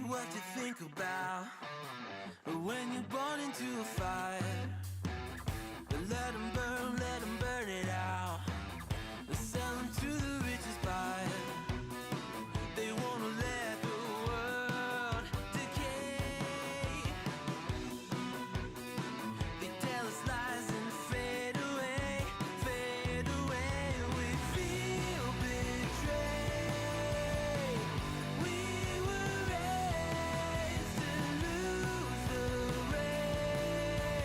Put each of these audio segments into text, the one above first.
What you think about when you're born into a fire? Let them burn it out. Sell them to the richest buyer. They wanna let the world decay. They tell us lies and fade away, fade away. We feel betrayed. We were raised to lose the race.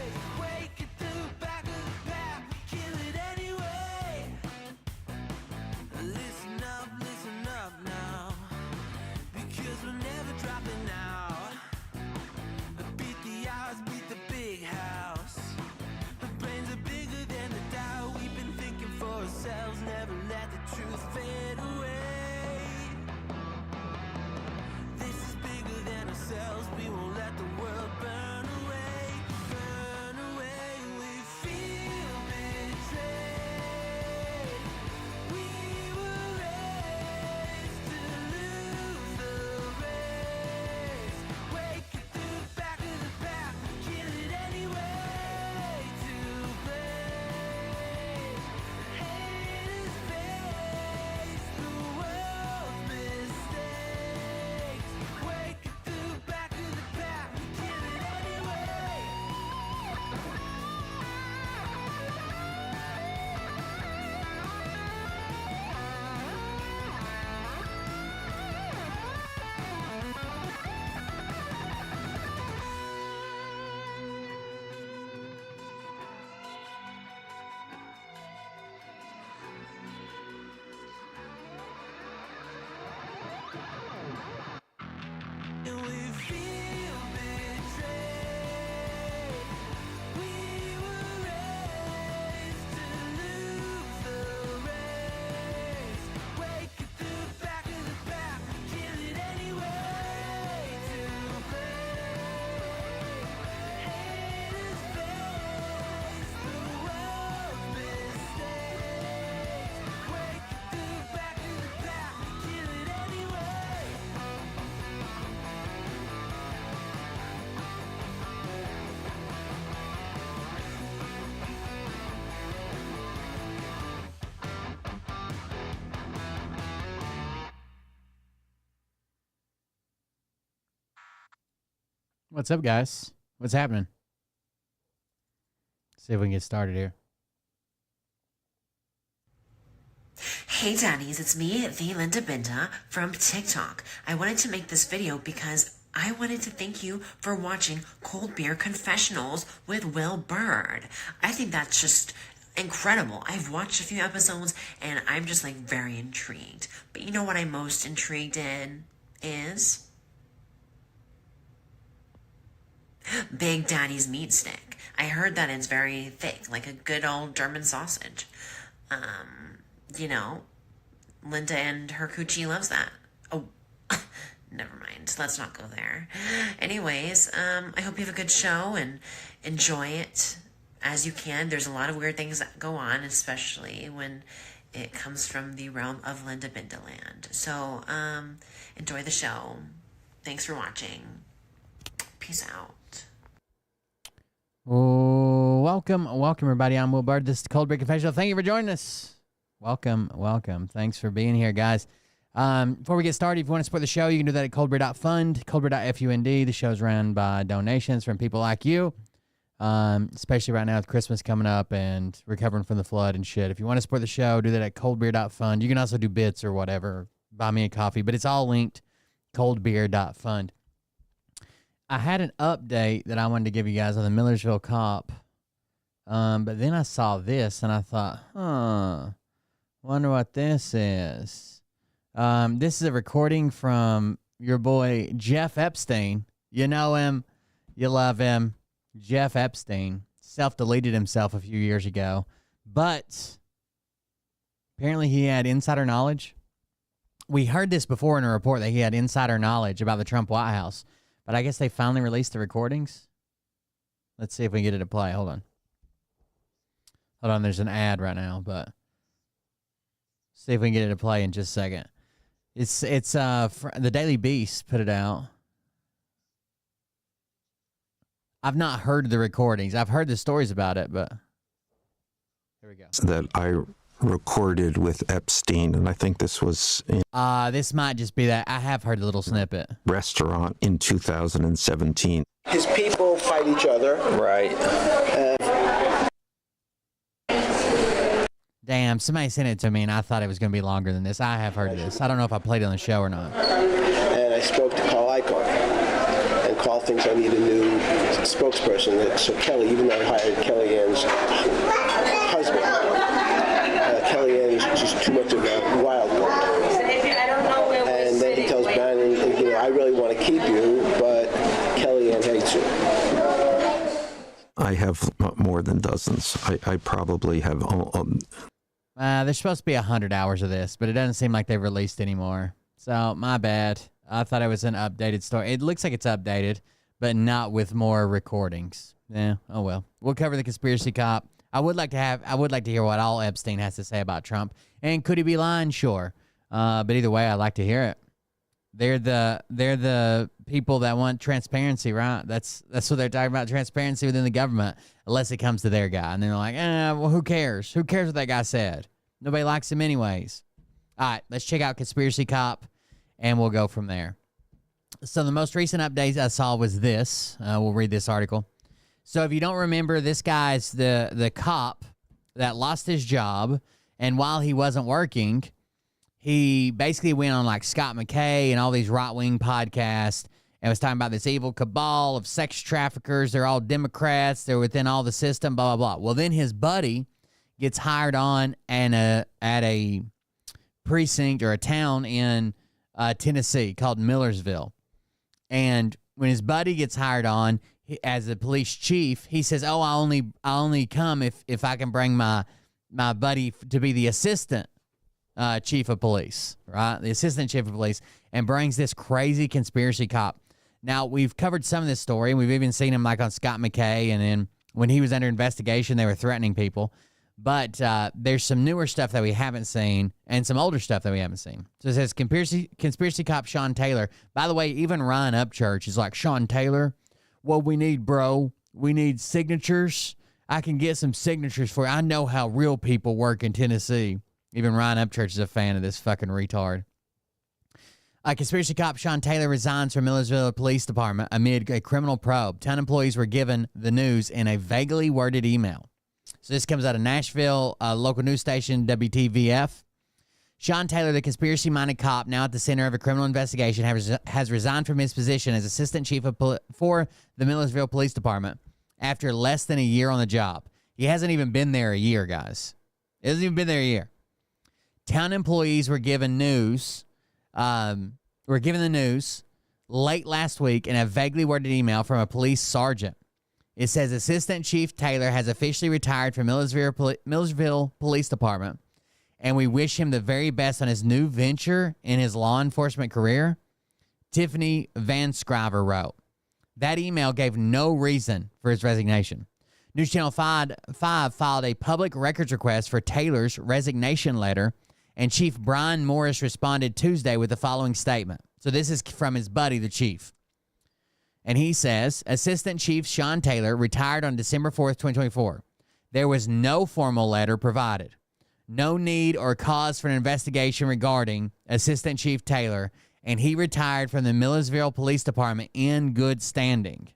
What's up, guys? What's happening? See if we can get started here. Hey daddies, it's me, the Linda Binda from TikTok. I wanted to make this video because I wanted to thank you for watching Cold Beer Confessionals with Will Bird. I think that's just incredible. I've watched a few episodes and I'm just like very intrigued. But you know what I'm most intrigued in is Big Daddy's meat stick. I heard that it's very thick, like a good old German sausage. You know, Linda and her coochie loves that. Oh, never mind. Let's not go there. Anyways, I hope you have a good show and enjoy it as you can. There's a lot of weird things that go on, especially when it comes from the realm of Linda Bindaland. So, enjoy the show. Thanks for watching. Peace out. Oh, welcome, everybody. I'm Will Bird. This is the Cold Beer Confessional. Thank you for joining us. Welcome. Thanks for being here, guys. Before we get started, if you want to support the show, you can do that at coldbeer.fund, coldbeer.fund. The show's run by donations from people like you, especially right now with Christmas coming up and recovering from the flood and shit. If you want to support the show, do that at coldbeer.fund. You can also do bits or whatever, buy me a coffee, but it's all linked, coldbeer.fund. I had an update that I wanted to give you guys on the Millersville cop, but then I saw this and I thought, wonder what this is. This is a recording from your boy Jeff Epstein. You know him. You love him. Jeff Epstein self-deleted himself a few years ago, but apparently he had insider knowledge. We heard this before in a report that he had insider knowledge about the Trump White House, but I guess they finally released the recordings. Let's see if we can get it to play. Hold on. There's an ad right now, but see if we can get it to play in just a second. It's the Daily Beast put it out. I've not heard the recordings. I've heard the stories about it, but here we go. That I recorded with Epstein, and I think this was in this might just be that. I have heard a little snippet. Restaurant in 2017. His people fight each other. Right. Damn, somebody sent it to me, and I thought it was going to be longer than this. I have heard this. I don't know if I played it on the show or not. And I spoke to Carl Icahn, and Carl thinks I need a new spokesperson. So Kelly, even though I hired Kellyanne's husband, Kellyanne's just too much of a wild card. And then he tells Bannon, I really want to keep you, but Kellyanne hates you. I have more than dozens. I probably have. There's supposed to be 100 hours of this, but it doesn't seem like they've released anymore. So, my bad. I thought it was an updated story. It looks like it's updated, but not with more recordings. Yeah, oh well. We'll cover the conspiracy cop. I would like to hear what all Epstein has to say about Trump. And could he be lying? Sure. But either way, I'd like to hear it. They're the people that want transparency, right? That's what they're talking about, transparency within the government, unless it comes to their guy. And they're like, well, who cares? Who cares what that guy said? Nobody likes him anyways. All right, let's check out Conspiracy Cop, and we'll go from there. So the most recent updates I saw was this. We'll read this article. So if you don't remember, this guy's the cop that lost his job, and while he wasn't working, he basically went on like Scott McKay and all these right-wing podcasts and was talking about this evil cabal of sex traffickers. They're all Democrats. They're within all the system, blah, blah, blah. Well, then his buddy gets hired on at a precinct or a town in Tennessee called Millersville. And when his buddy gets hired on as a police chief, he says, I only come if I can bring my buddy to be the assistant chief of police, right? The assistant chief of police, and brings this crazy conspiracy cop. Now, we've covered some of this story, and we've even seen him like on Scott McKay, and then when he was under investigation, they were threatening people. But there's some newer stuff that we haven't seen and some older stuff that we haven't seen. So it says conspiracy cop Sean Taylor. By the way, even Ryan Upchurch is like, Sean Taylor, what we need, bro, we need signatures. I can get some signatures for you. I know how real people work in Tennessee. Even Ryan Upchurch is a fan of this fucking retard. Conspiracy cop Sean Taylor resigns from Millersville Police Department amid a criminal probe. 10 employees were given the news in a vaguely worded email. So this comes out of Nashville, local news station WTVF. Sean Taylor, the conspiracy-minded cop now at the center of a criminal investigation, has resigned from his position as assistant chief for the Millersville Police Department after less than a year on the job. He hasn't even been there a year, guys. He hasn't even been there a year. Town employees were given news. Were given the news late last week in a vaguely worded email from a police sergeant. It says Assistant Chief Taylor has officially retired from Millersville Police Department, and we wish him the very best on his new venture in his law enforcement career. Tiffany Van Scriver wrote. That email gave no reason for his resignation. News Channel 5 filed a public records request for Taylor's resignation letter, and Chief Brian Morris responded Tuesday with the following statement. So this is from his buddy, the chief. And he says, Assistant Chief Sean Taylor retired on December 4th, 2024. There was no formal letter provided. No need or cause for an investigation regarding Assistant Chief Taylor, and he retired from the Millersville Police Department in good standing.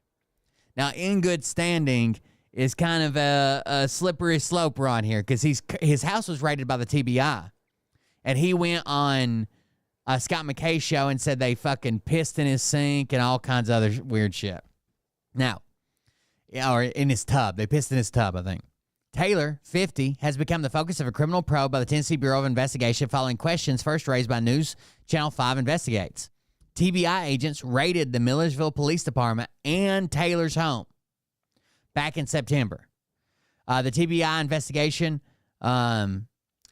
Now, in good standing is kind of a slippery slope we're on here, because his house was raided by the TBI. And he went on Scott McKay's show and said they fucking pissed in his sink and all kinds of other weird shit. Now, or in his tub. They pissed in his tub, I think. Taylor, 50, has become the focus of a criminal probe by the Tennessee Bureau of Investigation following questions first raised by News Channel 5 Investigates. TBI agents raided the Millersville Police Department and Taylor's home back in September. The TBI investigation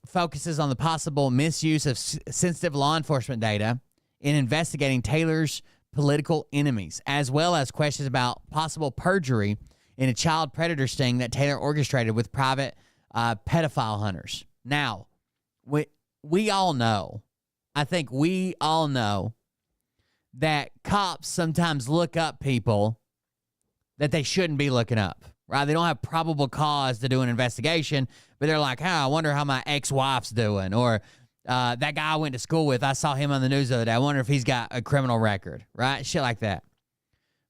focuses on the possible misuse of sensitive law enforcement data in investigating Taylor's political enemies, as well as questions about possible perjury in a child predator sting that Taylor orchestrated with private pedophile hunters. Now, we all know, I think we all know that cops sometimes look up people that they shouldn't be looking up, right? They don't have probable cause to do an investigation, but they're like, I wonder how my ex-wife's doing. Or that guy I went to school with, I saw him on the news the other day. I wonder if he's got a criminal record, right? Shit like that.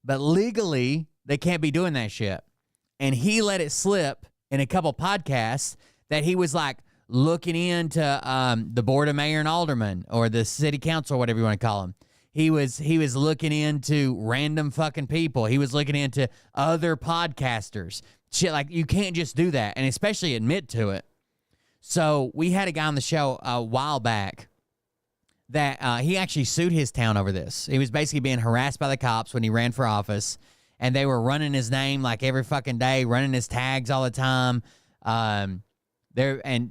But legally, they can't be doing that shit. And he let it slip in a couple podcasts that he was like looking into the board of mayor and aldermen, or the city council, whatever you want to call them. He was looking into random fucking people. He was looking into other podcasters. Shit, like, you can't just do that, and especially admit to it. So we had a guy on the show a while back that he actually sued his town over this. He was basically being harassed by the cops when he ran for office, and they were running his name like every fucking day, running his tags all the time. And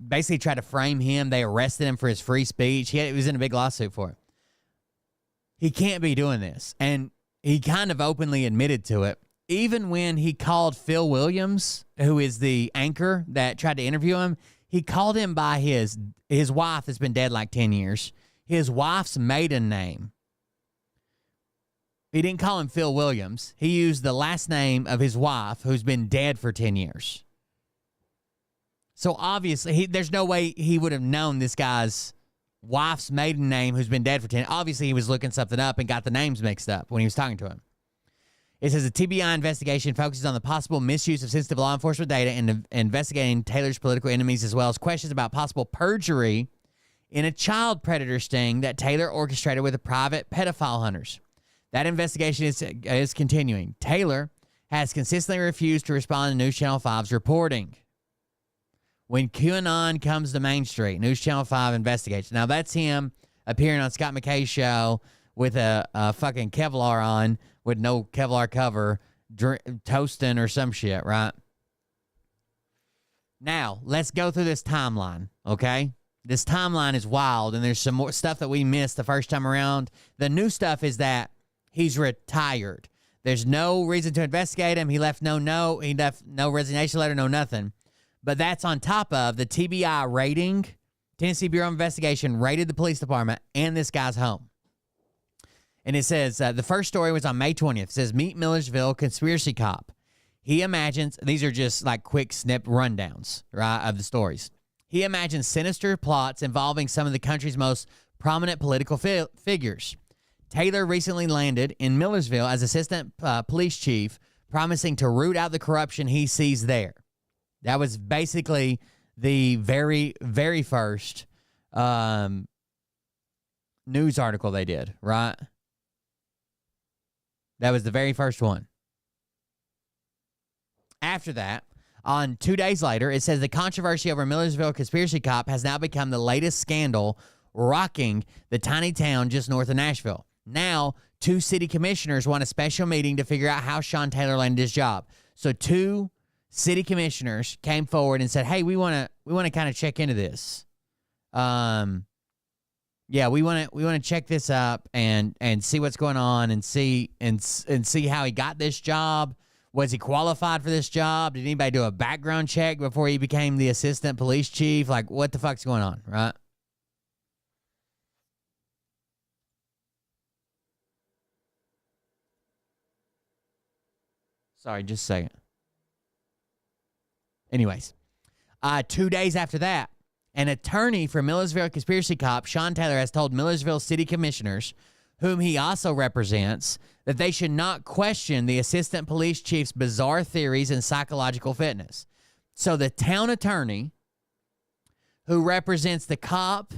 basically tried to frame him. They arrested him for his free speech. He was in a big lawsuit for it. He can't be doing this. And he kind of openly admitted to it. Even when he called Phil Williams, who is the anchor that tried to interview him, he called him by his wife that's been dead like 10 years, his wife's maiden name. He didn't call him Phil Williams. He used the last name of his wife, who's been dead for 10 years. So obviously, there's no way he would have known this guy's wife's maiden name, who's been dead for 10. Obviously, he was looking something up and got the names mixed up when he was talking to him. It says a TBI investigation focuses on the possible misuse of sensitive law enforcement data and investigating Taylor's political enemies, as well as questions about possible perjury in a child predator sting that Taylor orchestrated with the private pedophile hunters. That investigation is continuing. Taylor has consistently refused to respond to News Channel 5's reporting. When QAnon comes to Main Street, News Channel 5 investigates. Now, that's him appearing on Scott McKay's show with a fucking Kevlar on, with no Kevlar cover, toasting or some shit, right? Now, let's go through this timeline, okay? This timeline is wild, and there's some more stuff that we missed the first time around. The new stuff is that he's retired. There's no reason to investigate him. He left no resignation letter, no nothing. But that's on top of the TBI raiding. Tennessee Bureau of Investigation raided the police department and this guy's home. And it says, the first story was on May 20th. It says, meet Millersville conspiracy cop. He imagines, these are just like quick snip rundowns, right, of the stories. He imagines sinister plots involving some of the country's most prominent political figures. Taylor recently landed in Millersville as assistant police chief, promising to root out the corruption he sees there. That was basically the very, very first news article they did, right? That was the very first one. After that, on 2 days later, it says the controversy over Millersville conspiracy cop has now become the latest scandal rocking the tiny town just north of Nashville. Now, 2 city commissioners want a special meeting to figure out how Sean Taylor landed his job. So 2 city commissioners came forward and said, "Hey, we want to kind of check into this. Yeah, we want to check this up and see what's going on and see how he got this job. Was he qualified for this job? Did anybody do a background check before he became the assistant police chief? Like, what the fuck's going on, right?" Sorry, just a second. Anyways, 2 days after that, an attorney for Millersville conspiracy cop, Sean Taylor, has told Millersville city commissioners, whom he also represents, that they should not question the assistant police chief's bizarre theories and psychological fitness. So the town attorney, who represents the cop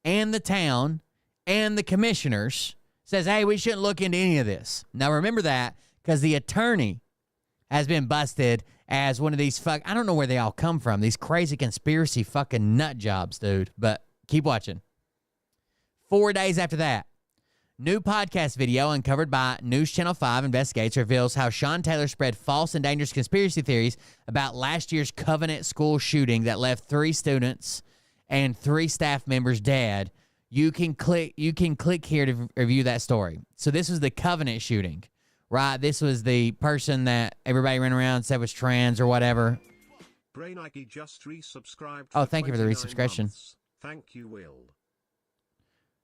and the town and the commissioners, says, "Hey, we shouldn't look into any of this." Now remember that, because the attorney has been busted as one of these I don't know where they all come from. These crazy conspiracy fucking nut jobs, dude. But keep watching. 4 days after that, new podcast video uncovered by News Channel 5 Investigates reveals how Sean Taylor spread false and dangerous conspiracy theories about last year's Covenant school shooting that left 3 students and 3 staff members dead. You can click here to review that story. So this was the Covenant shooting. Right, this was the person that everybody ran around and said was trans or whatever. Brainike just resubscribed. Oh, thank you for the resubscription. Thank you, Will.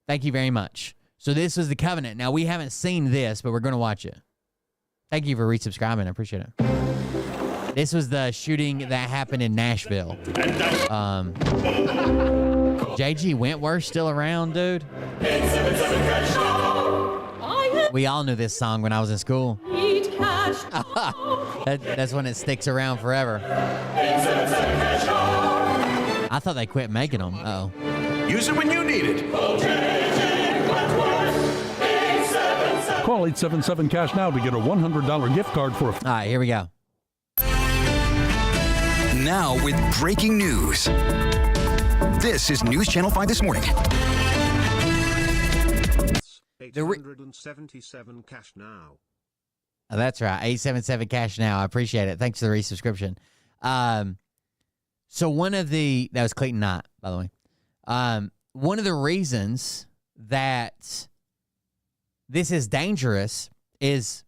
Thank you very much. So this was the Covenant. Now, we haven't seen this, but we're going to watch it. Thank you for resubscribing. I appreciate it. This was the shooting that happened in Nashville. JG Wentworth still around, dude? We all knew this song when I was in school. That's when it sticks around forever. I thought they quit making them. Uh-oh. Use it when you need it. Call 877 Cash now to get a $100 gift card for a... All right, here we go. Now with breaking news. This is News Channel 5 This Morning. 877 cash now. Oh, that's right. 877 cash now. I appreciate it. Thanks for the resubscription. So one of the, that was Clayton Knight, by the way. One of the reasons that this is dangerous is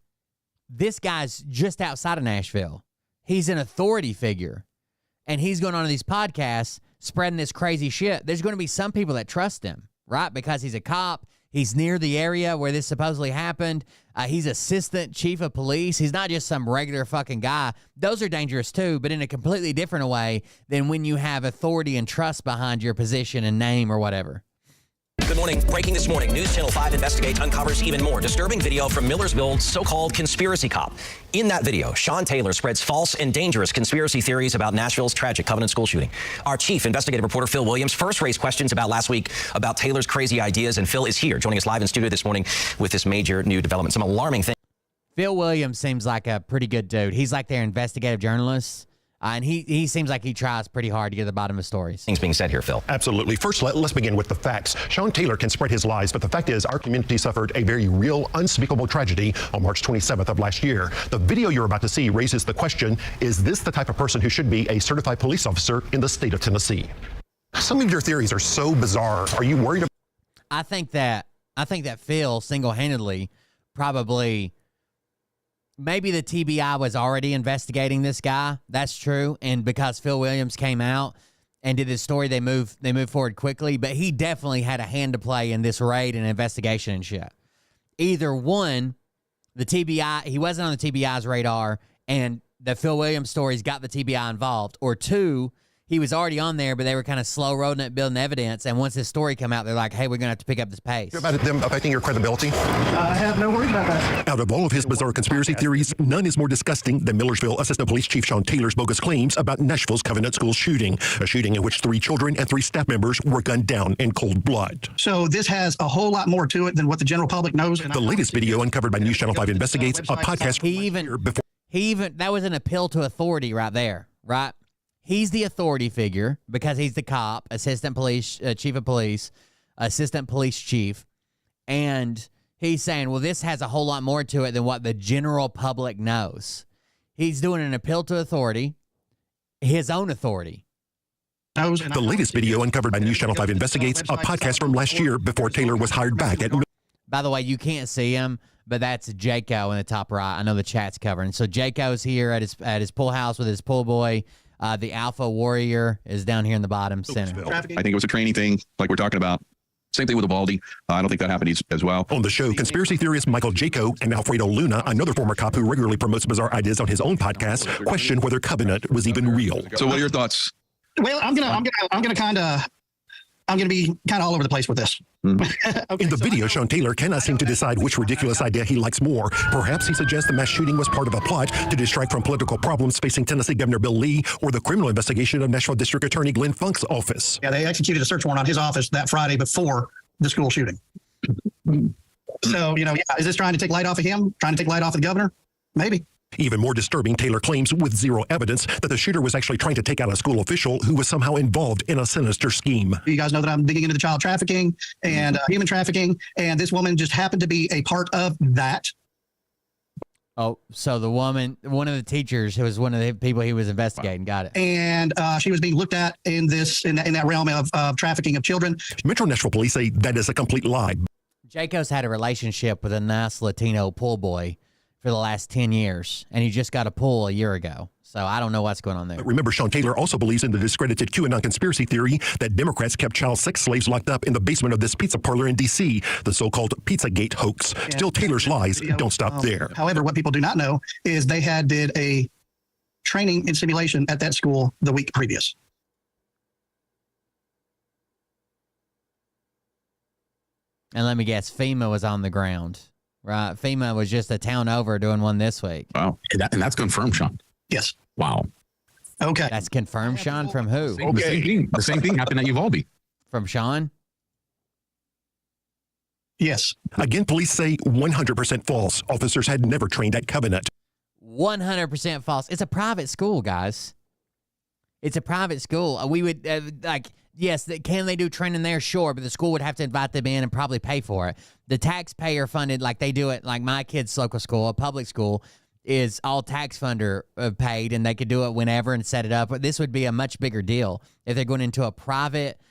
this guy's just outside of Nashville. He's an authority figure, and he's going on these podcasts spreading this crazy shit. There's going to be some people that trust him, right? Because he's a cop. He's near the area where this supposedly happened. He's assistant chief of police. He's not just some regular fucking guy. Those are dangerous too, but in a completely different way than when you have authority and trust behind your position and name or whatever. Good morning. Breaking this morning, News Channel 5 Investigates uncovers even more disturbing video from Millersville's so-called conspiracy cop. In that video, Sean Taylor spreads false and dangerous conspiracy theories about Nashville's tragic Covenant school shooting. Our chief investigative reporter, Phil Williams, first raised questions about last week about Taylor's crazy ideas, and Phil is here, joining us live in studio this morning with this major new development, some alarming things. Phil Williams seems like a pretty good dude. He's like their investigative journalist. And he seems like he tries pretty hard to get to the bottom of stories. Things being said here, Phil. Absolutely. First, let's begin with the facts. Sean Taylor can spread his lies, but the fact is our community suffered a very real, unspeakable tragedy on March 27th of last year. The video you're about to see raises the question, is this the type of person who should be a certified police officer in the state of Tennessee? Some of your theories are so bizarre. Are you worried? I think that Phil single-handedly probably... Maybe the TBI was already investigating this guy. That's true. And because Phil Williams came out and did this story, they moved forward quickly. But he definitely had a hand to play in this raid and investigation and shit. Either one, the TBI, he wasn't on the TBI's radar, and the Phil Williams stories got the TBI involved. Or two, he was already on there, but they were kind of slow rolling it, building evidence. And once his story come out, they're like, hey, we're going to have to pick up this pace. About them affecting your credibility? I have no worries about that. Out of all of his bizarre conspiracy theories, none is more disgusting than Millersville Assistant Police Chief Sean Taylor's bogus claims about Nashville's Covenant School shooting, a shooting in which 3 children and 3 staff members were gunned down in cold blood. So this has a whole lot more to it than what the general public knows. The latest video uncovered by News Channel 5 Investigates, a podcast that was an appeal to authority right there, right? He's the authority figure because he's the cop, assistant police, chief of police, assistant police chief. And he's saying, well, this has a whole lot more to it than what the general public knows. He's doing an appeal to authority, his own authority. The latest video uncovered by News Channel 5 Investigates, a podcast from last year before Taylor was hired back at... By the way, you can't see him, but that's Jaco in the top right. I know the chat's covering. So Jaco's here at his pool house with his pool boy. The Alpha Warrior is down here in the bottom center. I think it was a training thing, like we're talking about. Same thing with Uvalde. I don't think that happened as well. On the show, conspiracy theorist Michael Jaco and Alfredo Luna, another former cop who regularly promotes bizarre ideas on his own podcast, question whether Covenant was even real. So what are your thoughts? Well, I'm gonna be kind of all over the place with this. Okay, in the video, Sean Taylor cannot seem to decide which ridiculous idea he likes more. Perhaps he suggests the mass shooting was part of a plot to distract from political problems facing Tennessee Governor Bill Lee or the criminal investigation of Nashville District Attorney Glenn Funk's office. Yeah, they executed a search warrant on his office that Friday before the school shooting. So, is this trying to take light off of him? Trying to take light off of the governor? Maybe. Even more disturbing, Taylor claims with zero evidence that the shooter was actually trying to take out a school official who was somehow involved in a sinister scheme. You guys know that I'm digging into the child trafficking and human trafficking, and this woman just happened to be a part of that. Oh, so the woman, one of the teachers who was one of the people he was investigating, got it. And she was being looked at in that realm of trafficking of children. Metro Nashville police say that is a complete lie. Jaco's had a relationship with a nice Latino pool boy for the last 10 years, and he just got a pool a year ago. So I don't know what's going on there. Remember, Sean Taylor also believes in the discredited QAnon conspiracy theory that Democrats kept child sex slaves locked up in the basement of this pizza parlor in D.C., the so-called Pizzagate hoax. Yeah. Still, Taylor's lies don't stop there. However, what people do not know is they did a training and simulation at that school the week previous. And let me guess, FEMA was on the ground. Right, FEMA was just a town over doing one this week. Wow, and that's confirmed, Sean. Yes. Wow. Okay. That's confirmed, Sean, from who? The same thing happened at Uvalde. From Sean? Yes. Again, police say 100% false. Officers had never trained at Covenant. 100% false. It's a private school, guys. It's a private school. We would, yes, can they do training there? Sure, but the school would have to invite them in and probably pay for it. The taxpayer funded, like they do it, like my kid's local school, a public school, is all tax funder paid, and they could do it whenever and set it up. But this would be a much bigger deal if they're going into a private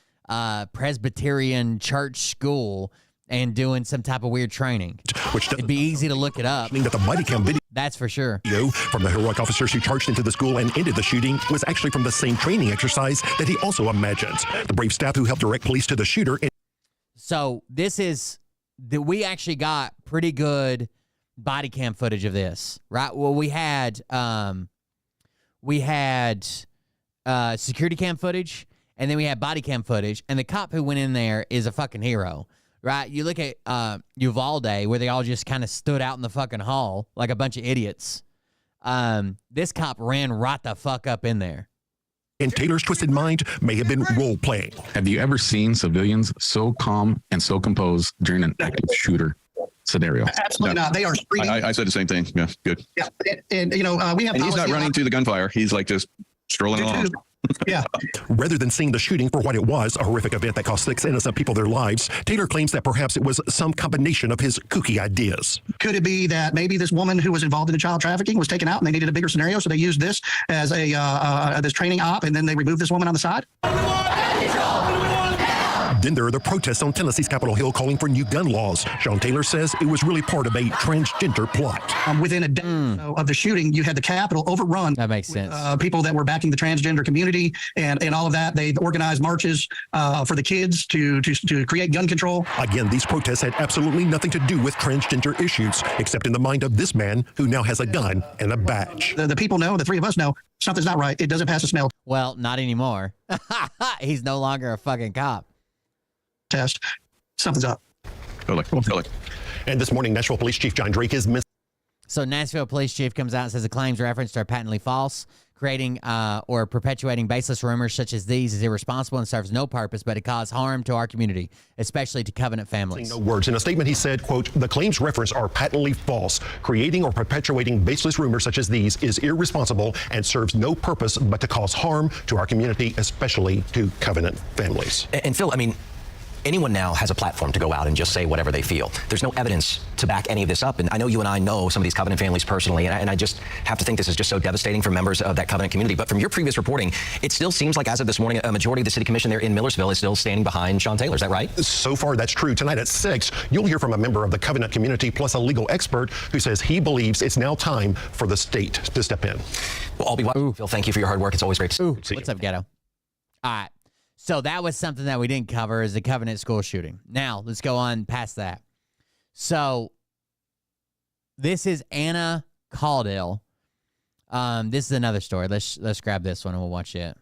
Presbyterian church school and doing some type of weird training. It'd be easy to look it up. That the body cam video, that's for sure. From the heroic officers who charged into the school and ended the shooting was actually from the same training exercise that he also imagines. The brave staff who helped direct police to the shooter. So this is we actually got pretty good body cam footage of this, right? Well, we had security cam footage, and then we had body cam footage, and the cop who went in there is a fucking hero. Right, you look at Uvalde, where they all just kind of stood out in the fucking hall like a bunch of idiots. This cop ran right the fuck up in there. And Taylor's twisted mind may have been role-playing. Have you ever seen civilians so calm and so composed during an active shooter scenario? Absolutely not. They are screaming. I said the same thing. Yeah, good. Yeah, and we have. And he's not running to the gunfire. He's like just strolling along. Yeah. Rather than seeing the shooting for what it was, a horrific event that cost 6 innocent people their lives, Taylor claims that perhaps it was some combination of his kooky ideas. Could it be that maybe this woman who was involved in the child trafficking was taken out and they needed a bigger scenario, so they used this as a this training op, and then they removed this woman on the side? Then there are the protests on Tennessee's Capitol Hill calling for new gun laws. Sean Taylor says it was really part of a transgender plot. Within a day of the shooting, you had the Capitol overrun. That makes sense. People that were backing the transgender community and all of that. They organized marches for the kids to create gun control. Again, these protests had absolutely nothing to do with transgender issues, except in the mind of this man who now has a gun and a badge. The people know, the three of us know, something's not right. It doesn't pass the smell Well, not anymore. He's no longer a fucking cop. test. Something's up. Totally. And this morning, Nashville Police Chief John Drake is missing. So Nashville Police Chief comes out and says the claims referenced are patently false. Creating or perpetuating baseless rumors such as these is irresponsible and serves no purpose but to cause harm to our community, especially to Covenant families. No words. In a statement, he said, quote, the claims referenced are patently false. Creating or perpetuating baseless rumors such as these is irresponsible and serves no purpose but to cause harm to our community, especially to Covenant families. And Phil, I mean, anyone now has a platform to go out and just say whatever they feel. There's no evidence to back any of this up. And I know you and I know some of these Covenant families personally, and I just have to think this is just so devastating for members of that Covenant community. But from your previous reporting, it still seems like as of this morning, a majority of the city commission there in Millersville is still standing behind Sean Taylor. Is that right? So far, that's true. Tonight at 6, you'll hear from a member of the Covenant community plus a legal expert who says he believes it's now time for the state to step in. Well, I'll be watching. Phil, thank you for your hard work. It's always great to see you. What's up, Ghetto? All right. So that was something that we didn't cover is the Covenant school shooting. Now, let's go on past that. So this is Anna Caudill. This is another story. Let's grab this one and we'll watch it.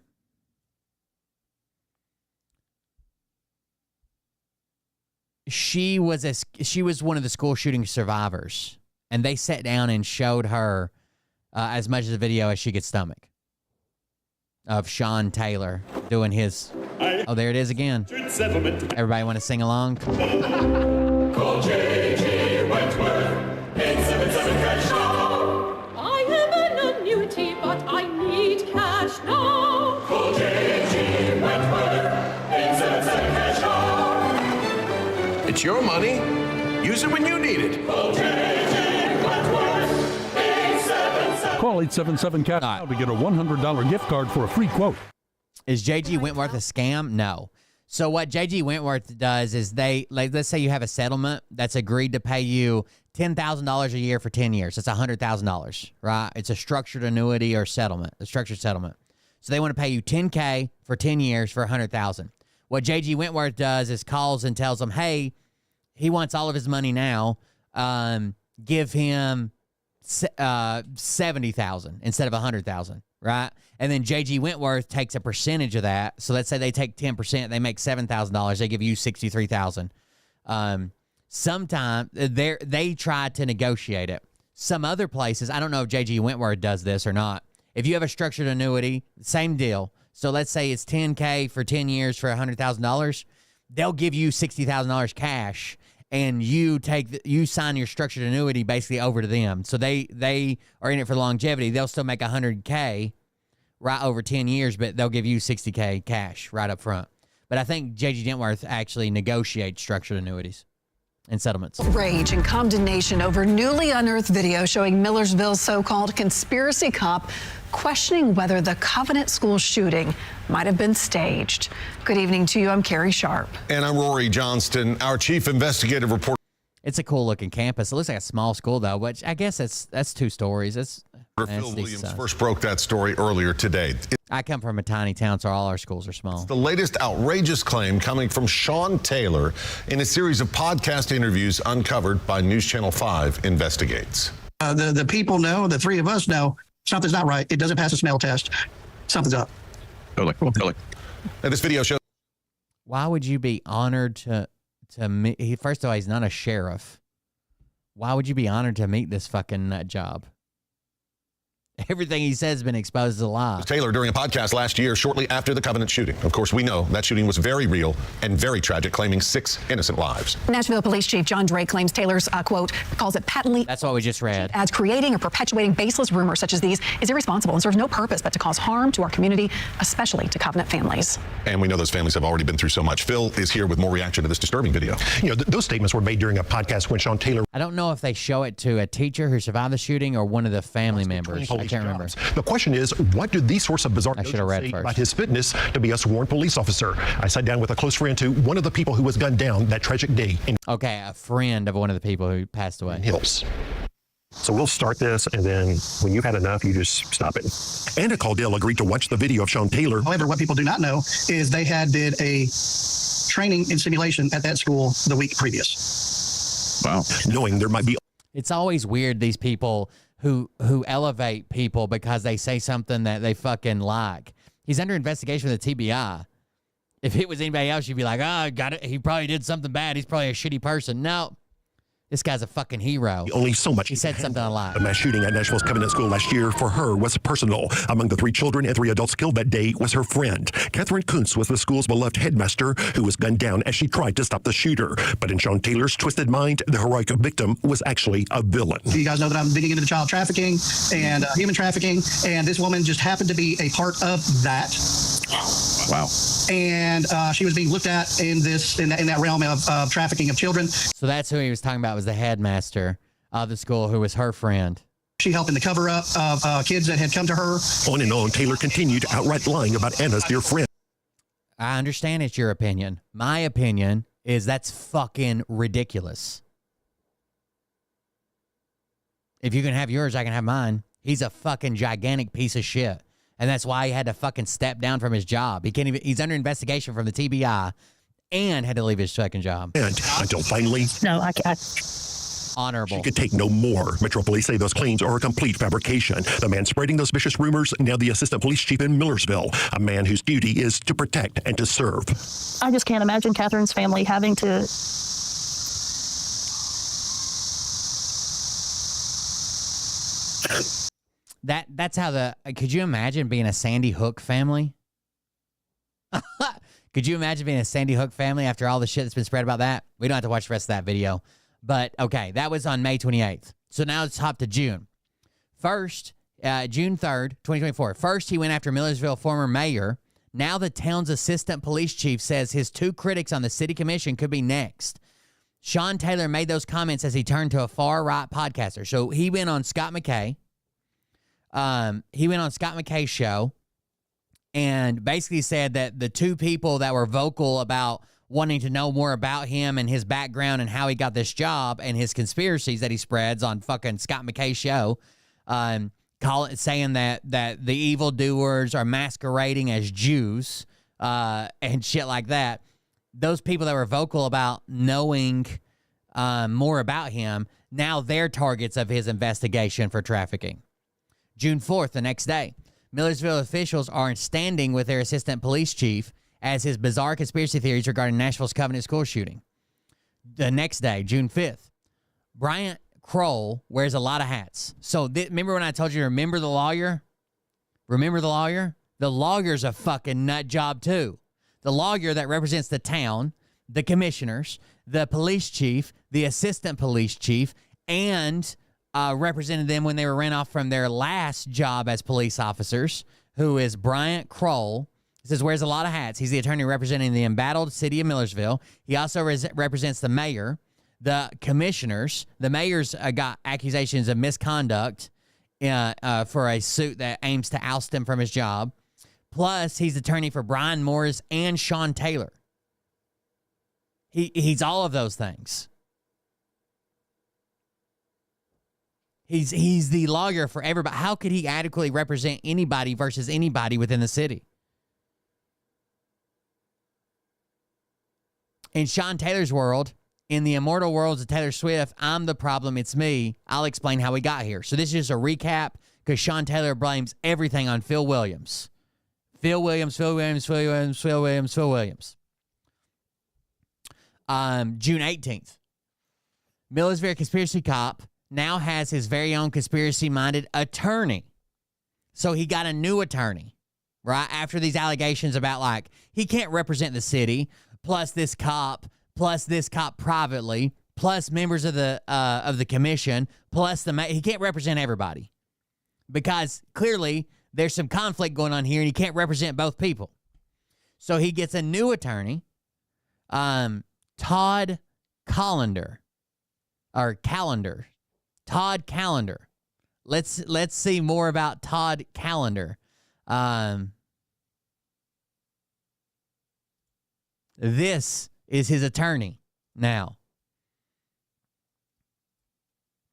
She was one of the school shooting survivors, and they sat down and showed her as much of the video as she could stomach of Sean Taylor doing his. Oh, there it is again. Everybody want to sing along? Call J.G. Wentworth, 877 cash now. I have an annuity, but I need cash now. Call J.G. Wentworth, 877 cash now. It's your money. Use it when you need it. Call J.G. Wentworth, 877. Call 877 cash now to get a $100 gift card for a free quote. Is J.G. Wentworth a scam? No. So what J.G. Wentworth does is let's say you have a settlement that's agreed to pay you $10,000 a year for 10 years. It's $100,000, right? It's a structured annuity or settlement, a structured settlement. So they want to pay you $10K for 10 years for $100,000. What J.G. Wentworth does is calls and tells them, hey, he wants all of his money now. Give him $70,000 instead of $100,000. Right? And then J.G. Wentworth takes a percentage of that. So let's say they take 10%, they make $7,000. They give you $63,000. Sometimes they try to negotiate it. Some other places, I don't know if J.G. Wentworth does this or not. If you have a structured annuity, same deal. So let's say it's $10K for 10 years for $100,000. They'll give you $60,000 cash, and you sign your structured annuity basically over to them. So they are in it for longevity. They'll still make $100K right over 10 years, but they'll give you $60K cash right up front. But I think J.G. Wentworth actually negotiates structured annuities and settlements. Rage and condemnation over newly unearthed video showing Millersville's so-called conspiracy cop questioning whether the Covenant school shooting might have been staged. Good evening to you. I'm Carrie Sharp. And I'm Rory Johnston, our chief investigative reporter. It's a cool looking campus. It looks like a small school though, which I guess that's 2 stories. Phil Williams first broke that story earlier today. I come from a tiny town, so all our schools are small. It's the latest outrageous claim coming from Sean Taylor in a series of podcast interviews uncovered by News Channel 5 Investigates. The people know, the three of us know, something's not right. It doesn't pass the smell test. Something's up. Totally. And this video shows. Why would you be honored to meet? First of all, he's not a sheriff. Why would you be honored to meet this fucking nut job? Everything he says has been exposed as a lie. Taylor during a podcast last year, shortly after the Covenant shooting. Of course, we know that shooting was very real and very tragic, claiming 6 innocent lives. Nashville Police Chief John Drake claims Taylor's, quote, calls it patently. That's what we just read. As creating or perpetuating baseless rumors such as these is irresponsible and serves no purpose but to cause harm to our community, especially to Covenant families. And we know those families have already been through so much. Phil is here with more reaction to this disturbing video. You know, those statements were made during a podcast when Sean Taylor. I don't know if they show it to a teacher who survived the shooting or one of the family members. can't remember. The question is, what do these sorts of bizarre I should have read say first. about his fitness to be a sworn police officer? I sat down with a close friend to one of the people who was gunned down that tragic day in Okay, a friend of one of the people who passed away. Hills. So we'll start this, and then when you've had enough, you just stop it. Anna Caldell agreed to watch the video of Sean Taylor. However, what people do not know is they did a training and simulation at that school the week previous. Wow. Knowing there might be. It's always weird, these people who elevate people because they say something that they fucking like. He's under investigation for the TBI. If it was anybody else, you'd be like, oh, got it. He probably did something bad. He's probably a shitty person. No. This guy's a fucking hero. Only so much. He said something a lot. The mass shooting at Nashville's Covenant School last year for her was personal. Among the 3 children and 3 adults killed that day was her friend. Catherine Kuntz was the school's beloved headmaster who was gunned down as she tried to stop the shooter. But in Sean Taylor's twisted mind, the heroic victim was actually a villain. You guys know that I'm digging into the child trafficking and human trafficking, and this woman just happened to be a part of that. Wow. And she was being looked at in that realm of trafficking of children. So that's who he was talking about, was the headmaster of the school who was her friend. She helped in the cover-up of kids that had come to her. On and on, Taylor continued outright lying about Anna's dear friend. I understand it's your opinion. My opinion is that's fucking ridiculous. If you can have yours, I can have mine. He's a fucking gigantic piece of shit. And that's why he had to fucking step down from his job. He's under investigation from the TBI and had to leave his second job. And until finally, honorable. She could take no more. Metro Police say those claims are a complete fabrication. The man spreading those vicious rumors, now the assistant police chief in Millersville, a man whose duty is to protect and to serve. I just can't imagine Catherine's family having to. That's how could you imagine being a Sandy Hook family? Could you imagine being a Sandy Hook family after all the shit that's been spread about that? We don't have to watch the rest of that video. But, okay, that was on May 28th. So now let's hop to June. First, June 3rd, 2024. First, he went after Millersville former mayor. Now the town's assistant police chief says his 2 critics on the city commission could be next. Sean Taylor made those comments as he turned to a far-right podcaster. So he went on Scott McKay. He went on Scott McKay's show and basically said that the 2 people that were vocal about wanting to know more about him and his background and how he got this job and his conspiracies that he spreads on fucking Scott McKay's show, saying that the evildoers are masquerading as Jews and shit like that. Those people that were vocal about knowing more about him, now they're targets of his investigation for trafficking. June 4th, the next day, Millersville officials are standing with their assistant police chief as his bizarre conspiracy theories regarding Nashville's Covenant School shooting. The next day, June 5th, Bryant Kroll wears a lot of hats. So remember when I told you to remember the lawyer? Remember the lawyer? The lawyer's a fucking nut job too. The lawyer that represents the town, the commissioners, the police chief, the assistant police chief, and represented them when they were ran off from their last job as police officers, who is Bryant Kroll. He says wears a lot of hats. He's the attorney representing the embattled city of Millersville. He also represents the mayor, the commissioners. The mayor's got accusations of misconduct for a suit that aims to oust him from his job. Plus, he's attorney for Brian Morris and Sean Taylor. He's all of those things. He's the lawyer for everybody. How could he adequately represent anybody versus anybody within the city? In Sean Taylor's world, in the immortal worlds of Taylor Swift, I'm the problem, it's me. I'll explain how we got here. So this is just a recap because Sean Taylor blames everything on Phil Williams. Phil Williams. June 18th. Millersville conspiracy cop now has his very own conspiracy-minded attorney. So he got a new attorney, right? After these allegations about, like, he can't represent the city, plus this cop privately, plus members of the commission, plus he can't represent everybody. Because clearly there's some conflict going on here and he can't represent both people. So he gets a new attorney, Todd Callender. Let's see more about Todd Callender. This is his attorney now.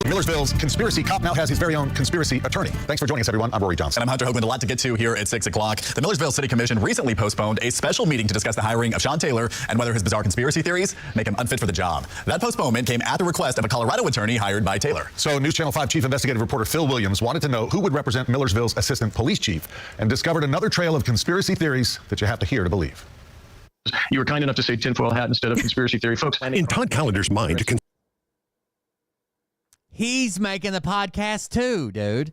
Millersville's conspiracy cop now has his very own conspiracy attorney. Thanks for joining us, everyone. I'm Rory Johnson. And I'm Hunter Hoagland. A lot to get to here at 6 o'clock. The Millersville City Commission recently postponed a special meeting to discuss the hiring of Sean Taylor and whether his bizarre conspiracy theories make him unfit for the job. That postponement came at the request of a Colorado attorney hired by Taylor. So News Channel 5 Chief Investigative Reporter Phil Williams wanted to know who would represent Millersville's Assistant Police Chief and discovered another trail of conspiracy theories that you have to hear to believe. You were kind enough to say tinfoil hat instead of conspiracy theory. Folks, in Todd Callender's mind, He's making the podcast too, dude.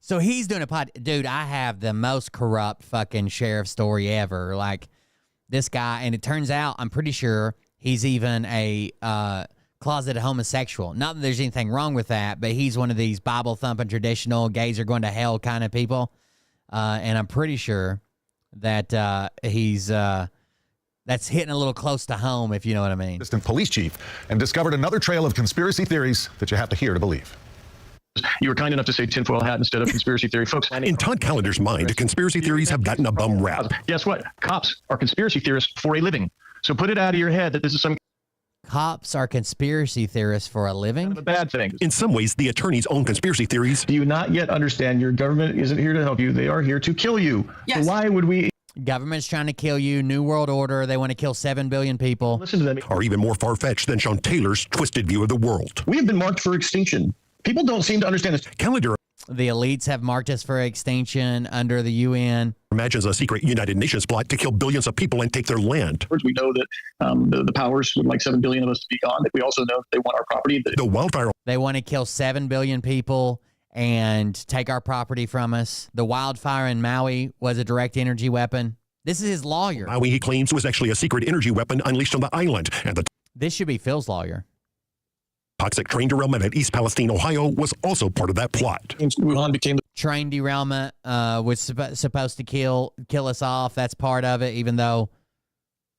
So he's doing a pod. Dude, I have the most corrupt fucking sheriff story ever. Like, this guy, and it turns out, I'm pretty sure he's even a closeted homosexual. Not that there's anything wrong with that, but he's one of these Bible-thumping, traditional, gays are going to hell kind of people. And I'm pretty sure that he's... that's hitting a little close to home, if you know what I mean. Assistant Police Chief, and discovered another trail of conspiracy theories that you have to hear to believe. You were kind enough to say tinfoil hat instead of conspiracy theory. Folks, in Todd Callender's mind, conspiracy theories have gotten a bum rap. Guess what? Cops are conspiracy theorists for a living. So put it out of your head that this is some... Cops are conspiracy theorists for a living? Kind of a bad thing. In some ways, the attorney's own conspiracy theories... Do you not yet understand your government isn't here to help you? They are here to kill you. Yes. So why would we... Government's trying to kill you. New World Order. They want to kill 7 billion people. Listen to them. Are even more far-fetched than Sean Taylor's twisted view of the world. We have been marked for extinction. People don't seem to understand this. Callender... The elites have marked us for extinction under the UN. Imagines a secret United Nations plot to kill billions of people and take their land. We know that the powers would like 7 billion of us to be gone. We also know that they want our property. The wildfire... They want to kill 7 billion people and take our property from us. The wildfire in Maui was a direct energy weapon. This is his lawyer. Maui, he claims, was actually a secret energy weapon unleashed on the island. And the This should be Phil's lawyer. Toxic train derailment at East Palestine, Ohio was also part of that plot. Wuhan became the train derailment was supposed to kill us off. That's part of it, even though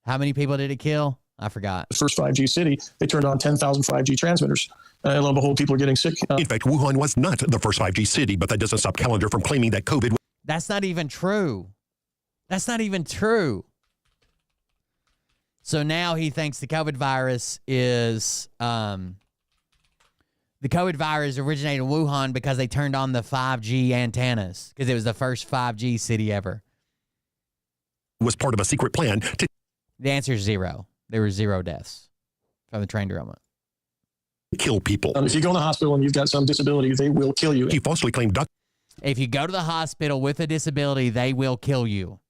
how many people did it kill? I forgot. The first 5G city, they turned on 10,000 5G transmitters. And lo and behold, people are getting sick. In fact, Wuhan was not the first 5G city, but that doesn't stop Callender from claiming that COVID... That's not even true. That's not even true. So now he thinks the COVID virus is... the COVID virus originated in Wuhan because they turned on the 5G antennas because it was the first 5G city ever. Was part of a secret plan to... The answer is 0. There were 0 deaths from the train derailment. Kill people. If you go in the hospital and you've got some disability, they will kill you. He falsely claimed... If you go to the hospital with a disability, they will kill you.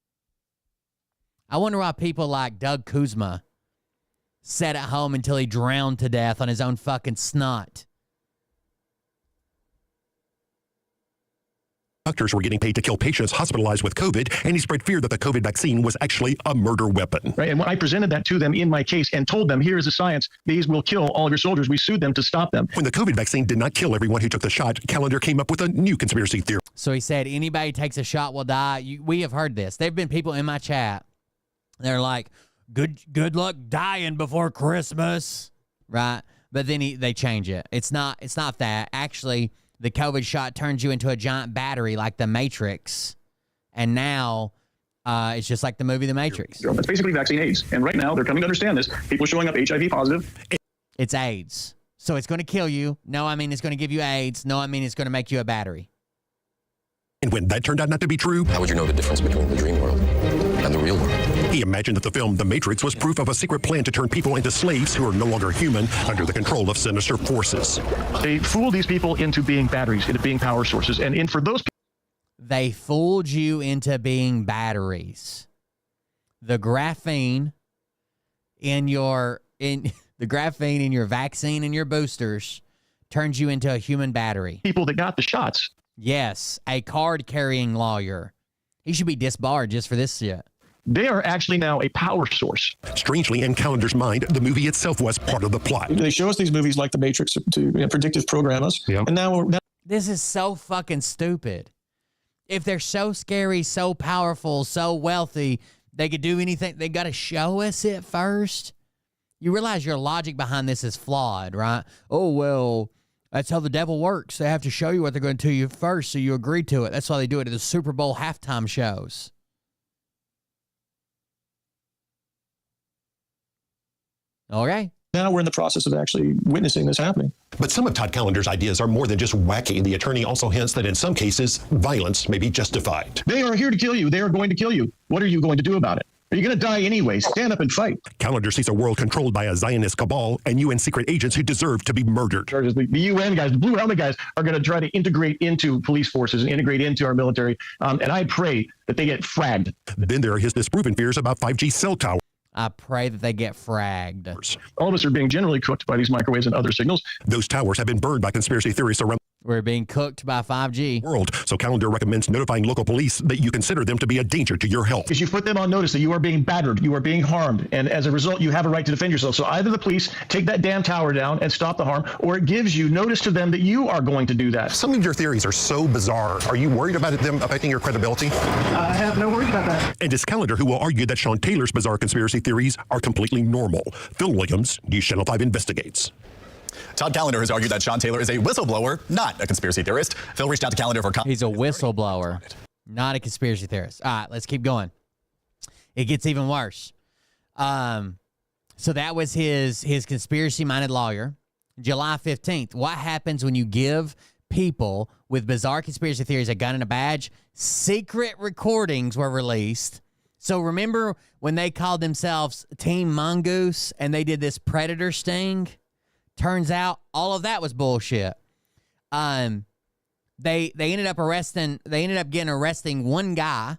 I wonder why people like Doug Kuzma sat at home until he drowned to death on his own fucking snot. Doctors were getting paid to kill patients hospitalized with COVID, and he spread fear that the COVID vaccine was actually a murder weapon. Right, and when I presented that to them in my case and told them, here is the science, these will kill all of your soldiers, we sued them to stop them. When the COVID vaccine did not kill everyone who took the shot, Callender came up with a new conspiracy theory. So he said, anybody who takes a shot will die. We have heard this. There have been people in my chat. They're like, good luck dying before Christmas, right? But then they change it. It's not that. Actually, the COVID shot turns you into a giant battery like the Matrix. And now it's just like the movie The Matrix. It's basically vaccine AIDS. And right now they're coming to understand this. People showing up HIV positive. It's AIDS. So it's going to kill you. No, I mean it's going to give you AIDS. No, I mean it's going to make you a battery. And when that turned out not to be true... How would you know the difference between the dream world and the real world? He imagined that the film The Matrix was proof of a secret plan to turn people into slaves who are no longer human under the control of sinister forces. They fooled these people into being batteries, into being power sources. And for those people... They fooled you into being batteries. The graphene in your vaccine and your boosters turns you into a human battery. People that got the shots. Yes, a card-carrying lawyer. He should be disbarred just for this shit. They are actually now a power source. Strangely, in Callender's mind, the movie itself was part of the plot. They show us these movies like The Matrix to predictive program us. Yep. And now this is so fucking stupid. If they're so scary, so powerful, so wealthy, they could do anything. They got to show us it first. You realize your logic behind this is flawed, right? Oh, well... That's how the devil works. They have to show you what they're going to you first, so you agree to it. That's why they do it at the Super Bowl halftime shows. Okay. Now we're in the process of actually witnessing this happening. But some of Todd Callender's ideas are more than just wacky. The attorney also hints that in some cases, violence may be justified. They are here to kill you. They are going to kill you. What are you going to do about it? Are you going to die anyway? Stand up and fight. Callender sees a world controlled by a Zionist cabal and UN secret agents who deserve to be murdered. The UN guys, the Blue Helmet guys, are going to try to integrate into police forces and integrate into our military. And I pray that they get fragged. Then there are his disproven fears about 5G cell towers. I pray that they get fragged. All of us are being generally cooked by these microwaves and other signals. Those towers have been burned by conspiracy theorists around. We're being cooked by 5G. World. So Callender recommends notifying local police that you consider them to be a danger to your health. Because you put them on notice that you are being battered, you are being harmed, and as a result, you have a right to defend yourself. So either the police take that damn tower down and stop the harm, or it gives you notice to them that you are going to do that. Some of your theories are so bizarre. Are you worried about them affecting your credibility? I have no worries about that. And it's Callender who will argue that Sean Taylor's bizarre conspiracy theories are completely normal. Phil Williams, News Channel 5 Investigates. Todd Callender has argued that Sean Taylor is a whistleblower, not a conspiracy theorist. Phil reached out to Callender for comment. He's a whistleblower, not a conspiracy theorist. All right, let's keep going. It gets even worse. So that was his conspiracy-minded lawyer. July 15th. What happens when you give people with bizarre conspiracy theories a gun and a badge? Secret recordings were released. So remember when they called themselves Team Mongoose and they did this predator sting? Turns out all of that was bullshit. They ended up arresting one guy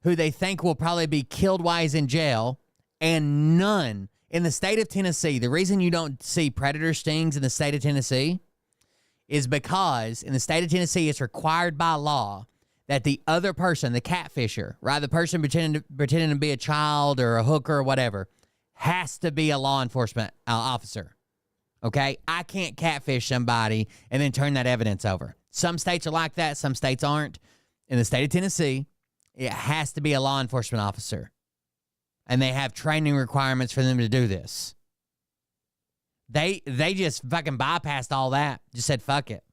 who they think will probably be killed while he's in jail, and none in the state of Tennessee. The reason you don't see predator stings in the state of Tennessee is because in the state of Tennessee it's required by law that the other person, the catfisher, right, the person pretending to be a child or a hooker or whatever, has to be a law enforcement officer, okay? I can't catfish somebody and then turn that evidence over. Some states are like that. Some states aren't. In the state of Tennessee, it has to be a law enforcement officer, and they have training requirements for them to do this. They just fucking bypassed all that, just said, fuck it.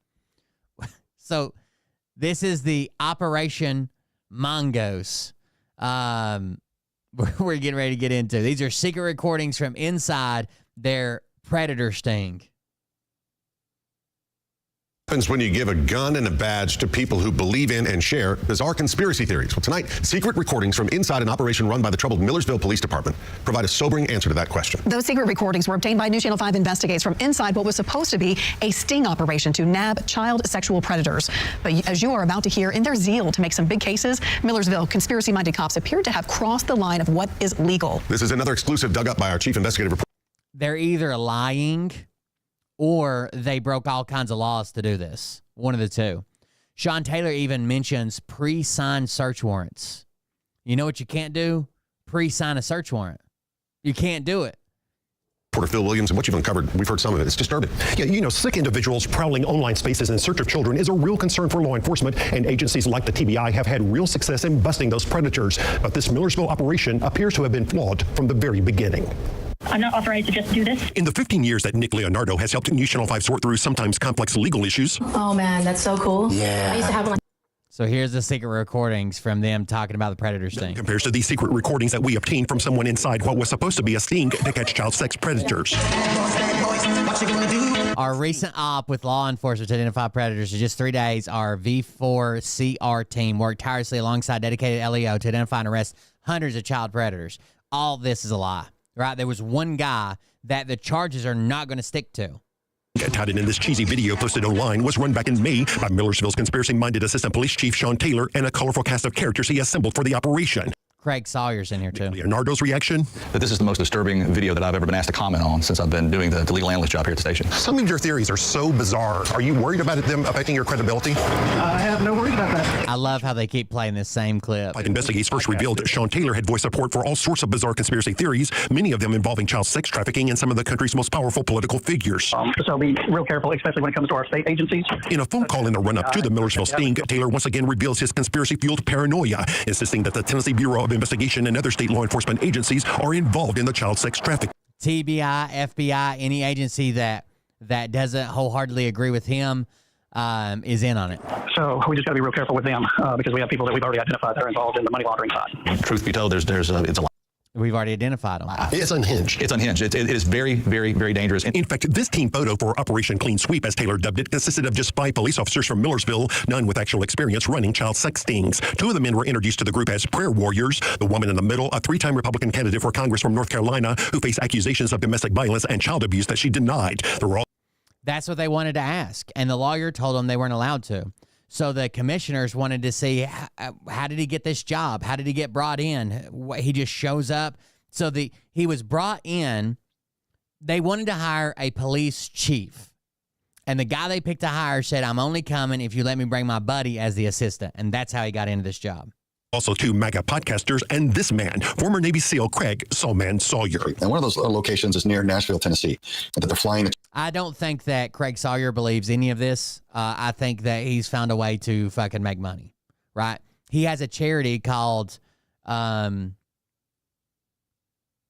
So this is the Operation Mongoose. We're getting ready to get into. These are secret recordings from inside their predator sting. Happens when you give a gun and a badge to people who believe in and share bizarre conspiracy theories. Well, tonight, secret recordings from inside an operation run by the troubled Millersville Police Department provide a sobering answer to that question. Those secret recordings were obtained by News Channel 5 Investigates from inside what was supposed to be a sting operation to nab child sexual predators. But as you are about to hear, in their zeal to make some big cases, Millersville conspiracy-minded cops appeared to have crossed the line of what is legal. This is another exclusive dug up by our chief investigative reporter. They're either lying or they broke all kinds of laws to do this. One of the two. Sean Taylor even mentions pre-signed search warrants. You know what you can't do? Pre-sign a search warrant. You can't do it. Reporter Phil Williams, and what you've uncovered, we've heard some of it. It's disturbing. Yeah, you know, sick individuals prowling online spaces in search of children is a real concern for law enforcement, and agencies like the TBI have had real success in busting those predators. But this Millersville operation appears to have been flawed from the very beginning. I'm not authorized to just do this. In the 15 years that Nick Leonardo has helped News Channel 5 sort through sometimes complex legal issues. Oh man, that's so cool. Yeah. I used to have one. So here's the secret recordings from them talking about the predator sting. Compares to these secret recordings that we obtained from someone inside what was supposed to be a sting to catch child sex predators. Our recent op with law enforcement to identify predators in just 3 days, our V4CR team worked tirelessly alongside dedicated LEO to identify and arrest hundreds of child predators. All this is a lie, right? There was one guy that the charges are not going to stick to. Touted in this cheesy video posted online was run back in May by Millersville's conspiracy-minded assistant police chief Sean Taylor and a colorful cast of characters he assembled for the operation. Craig Sawyer's in here too. Leonardo's reaction? That this is the most disturbing video that I've ever been asked to comment on since I've been doing the legal analyst job here at the station. Some of your theories are so bizarre. Are you worried about them affecting your credibility? I have no worries about that. I love how they keep playing this same clip. Investigates first revealed that Sean Taylor had voiced support for all sorts of bizarre conspiracy theories, many of them involving child sex trafficking and some of the country's most powerful political figures. So be real careful, especially when it comes to our state agencies. In a phone call in the run-up to the Millersville sting, Taylor once again reveals his conspiracy-fueled paranoia, insisting that the Tennessee Bureau of Investigation and other state law enforcement agencies are involved in the child sex trafficking. TBI, FBI, any agency that that doesn't wholeheartedly agree with him is in on it. So we just got to be real careful with them because we have people that we've already identified that are involved in the money laundering side. Truth be told, it's a lot. We've already identified them. It's unhinged. It's unhinged. It is very, very, very dangerous. In fact, this team photo for Operation Clean Sweep, as Taylor dubbed it, consisted of just 5 police officers from Millersville, none with actual experience running child sex stings. 2 of the men were introduced to the group as prayer warriors. The woman in the middle, a 3-time Republican candidate for Congress from North Carolina, who faced accusations of domestic violence and child abuse that she denied. That's what they wanted to ask, and the lawyer told them they weren't allowed to. So the commissioners wanted to see, how did he get this job? How did he get brought in? He just shows up. So he was brought in. They wanted to hire a police chief. And the guy they picked to hire said, I'm only coming if you let me bring my buddy as the assistant. And that's how he got into this job. Also 2 MAGA podcasters and this man, former Navy SEAL Craig Sawman Sawyer. And one of those locations is near Nashville, Tennessee, that they're flying. I don't think that Craig Sawyer believes any of this. I think that he's found a way to fucking make money, right? He has a charity called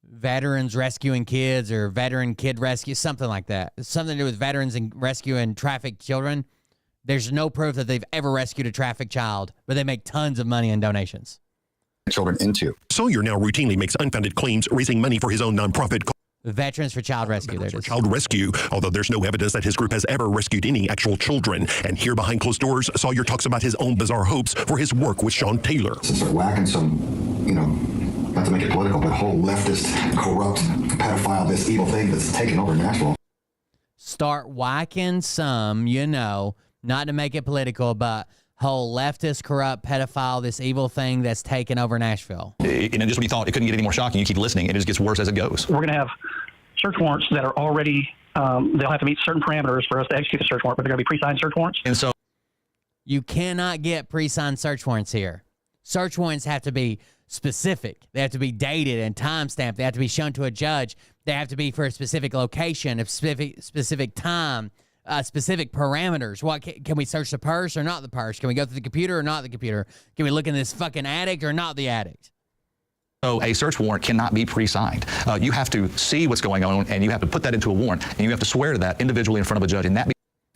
Veterans Rescuing Kids or Veteran Kid Rescue, something like that. It's something to do with veterans and rescuing trafficked children. There's no proof that they've ever rescued a trafficked child, but they make tons of money in donations. Children into. Sawyer now routinely makes unfounded claims, raising money for his own nonprofit called Veterans for Child Rescue. Child Rescue, although there's no evidence that his group has ever rescued any actual children. And here behind closed doors, Sawyer talks about his own bizarre hopes for his work with Sean Taylor. Since they're whacking some, not to make it political, but whole leftist, corrupt, pedophile, this evil thing that's taken over Nashville. Start whacking some, not to make it political, but whole leftist, corrupt, pedophile, this evil thing that's taken over Nashville. And just when you thought it couldn't get any more shocking, you keep listening, and it just gets worse as it goes. We're going to have search warrants that are already, they'll have to meet certain parameters for us to execute a search warrant, but they're going to be pre-signed search warrants. And so you cannot get pre-signed search warrants here. Search warrants have to be specific. They have to be dated and time-stamped. They have to be shown to a judge. They have to be for a specific location, a specific time, specific parameters. What can we search the purse or not the purse? Can we go through the computer or not the computer? Can we look in this fucking addict or not the addict? So a search warrant cannot be pre-signed. You have to see what's going on, and you have to put that into a warrant, and you have to swear to that individually in front of a judge. And that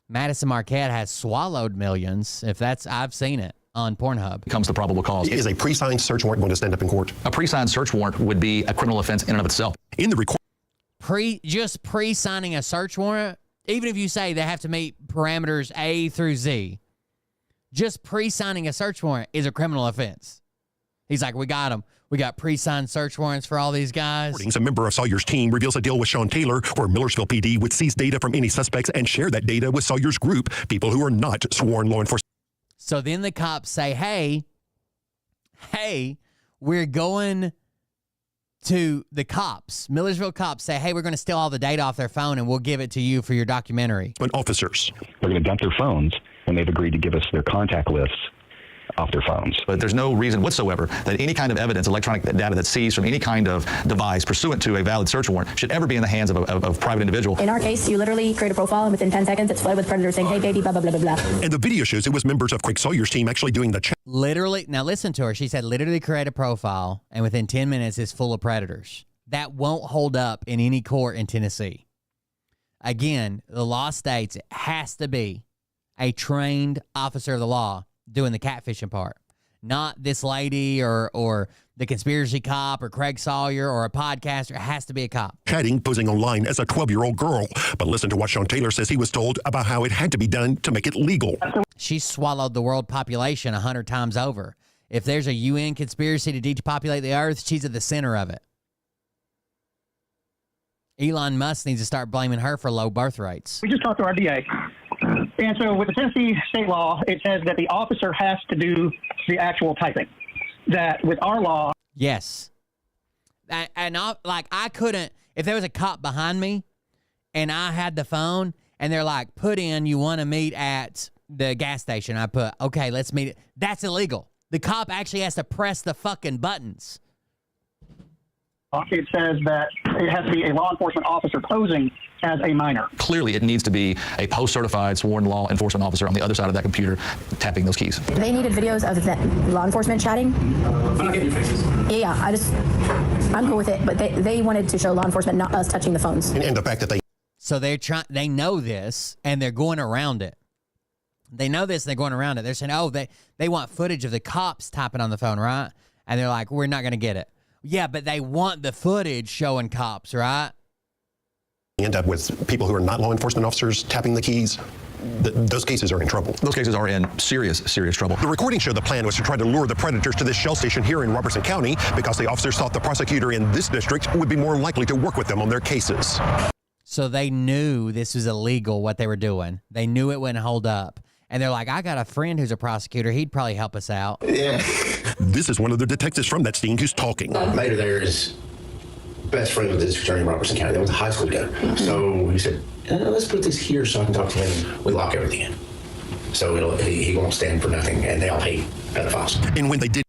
Madison Marquette has swallowed millions. I've seen it on Pornhub. Becomes the probable cause. Is a pre-signed search warrant going to stand up in court? A pre-signed search warrant would be a criminal offense in and of itself. In the record, just pre-signing a search warrant, even if you say they have to meet parameters A through Z, just pre-signing a search warrant is a criminal offense. He's like, we got them. We got pre-signed search warrants for all these guys. A member of Sawyer's team reveals a deal with Sean Taylor where Millersville PD would seize data from any suspects and share that data with Sawyer's group, people who are not sworn law enforcement. So then the cops say, hey, we're going to the cops. Millersville cops say, hey, we're going to steal all the data off their phone and we'll give it to you for your documentary. Officers. They're going to dump their phones when they've agreed to give us their contact lists off their phones. But there's no reason whatsoever that any kind of evidence, electronic data that's seized from any kind of device pursuant to a valid search warrant should ever be in the hands of a private individual. In our case, you literally create a profile and within 10 seconds it's flooded with predators saying, hey baby, blah, blah, blah, blah, blah. And the video shows it was members of Craig Sawyer's team actually doing the check. Literally, now listen to her. She said literally create a profile and within 10 minutes it's full of predators. That won't hold up in any court in Tennessee. Again, the law states it has to be a trained officer of the law doing the catfishing part. Not this lady or the conspiracy cop or Craig Sawyer or a podcaster. It has to be a cop. Chatting, posing online as a 12-year-old girl. But listen to what Sean Taylor says he was told about how it had to be done to make it legal. She swallowed the world population 100 times over. If there's a UN conspiracy to depopulate the earth, she's at the center of it. Elon Musk needs to start blaming her for low birth rates. We just talked to our DA. And so with the Tennessee state law, it says that the officer has to do the actual typing. That with our law... Yes. And I couldn't... If there was a cop behind me and I had the phone and they're like, put in, you want to meet at the gas station. I put, okay, let's meet. That's illegal. The cop actually has to press the fucking buttons. It says that it has to be a law enforcement officer posing as a minor. Clearly, it needs to be a post-certified sworn law enforcement officer on the other side of that computer tapping those keys. They needed videos of the law enforcement chatting. I'm not getting your faces. Yeah, I'm cool with it, but they wanted to show law enforcement, not us touching the phones. And the fact that they... So they know this, and they're going around it. They know this, and they're going around it. They're saying, oh, they want footage of the cops typing on the phone, right? And they're like, we're not going to get it. Yeah, but they want the footage showing cops, right? End up with people who are not law enforcement officers tapping the keys. Those cases are in trouble. Those cases are in serious trouble. The recording showed the plan was to try to lure the predators to this shell station here in Robertson County because the officers thought the prosecutor in this district would be more likely to work with them on their cases. So they knew this was illegal, what they were doing. They knew it wouldn't hold up. And they're like, I got a friend who's a prosecutor. He'd probably help us out. Yeah. This is one of the detectives from that sting who's talking. Mater there is best friends with the district attorney in Robertson County. They went to high school together. So he said, let's put this here so I can talk to him. We lock everything in. So he won't stand for nothing, and they all hate pedophiles. And when they did...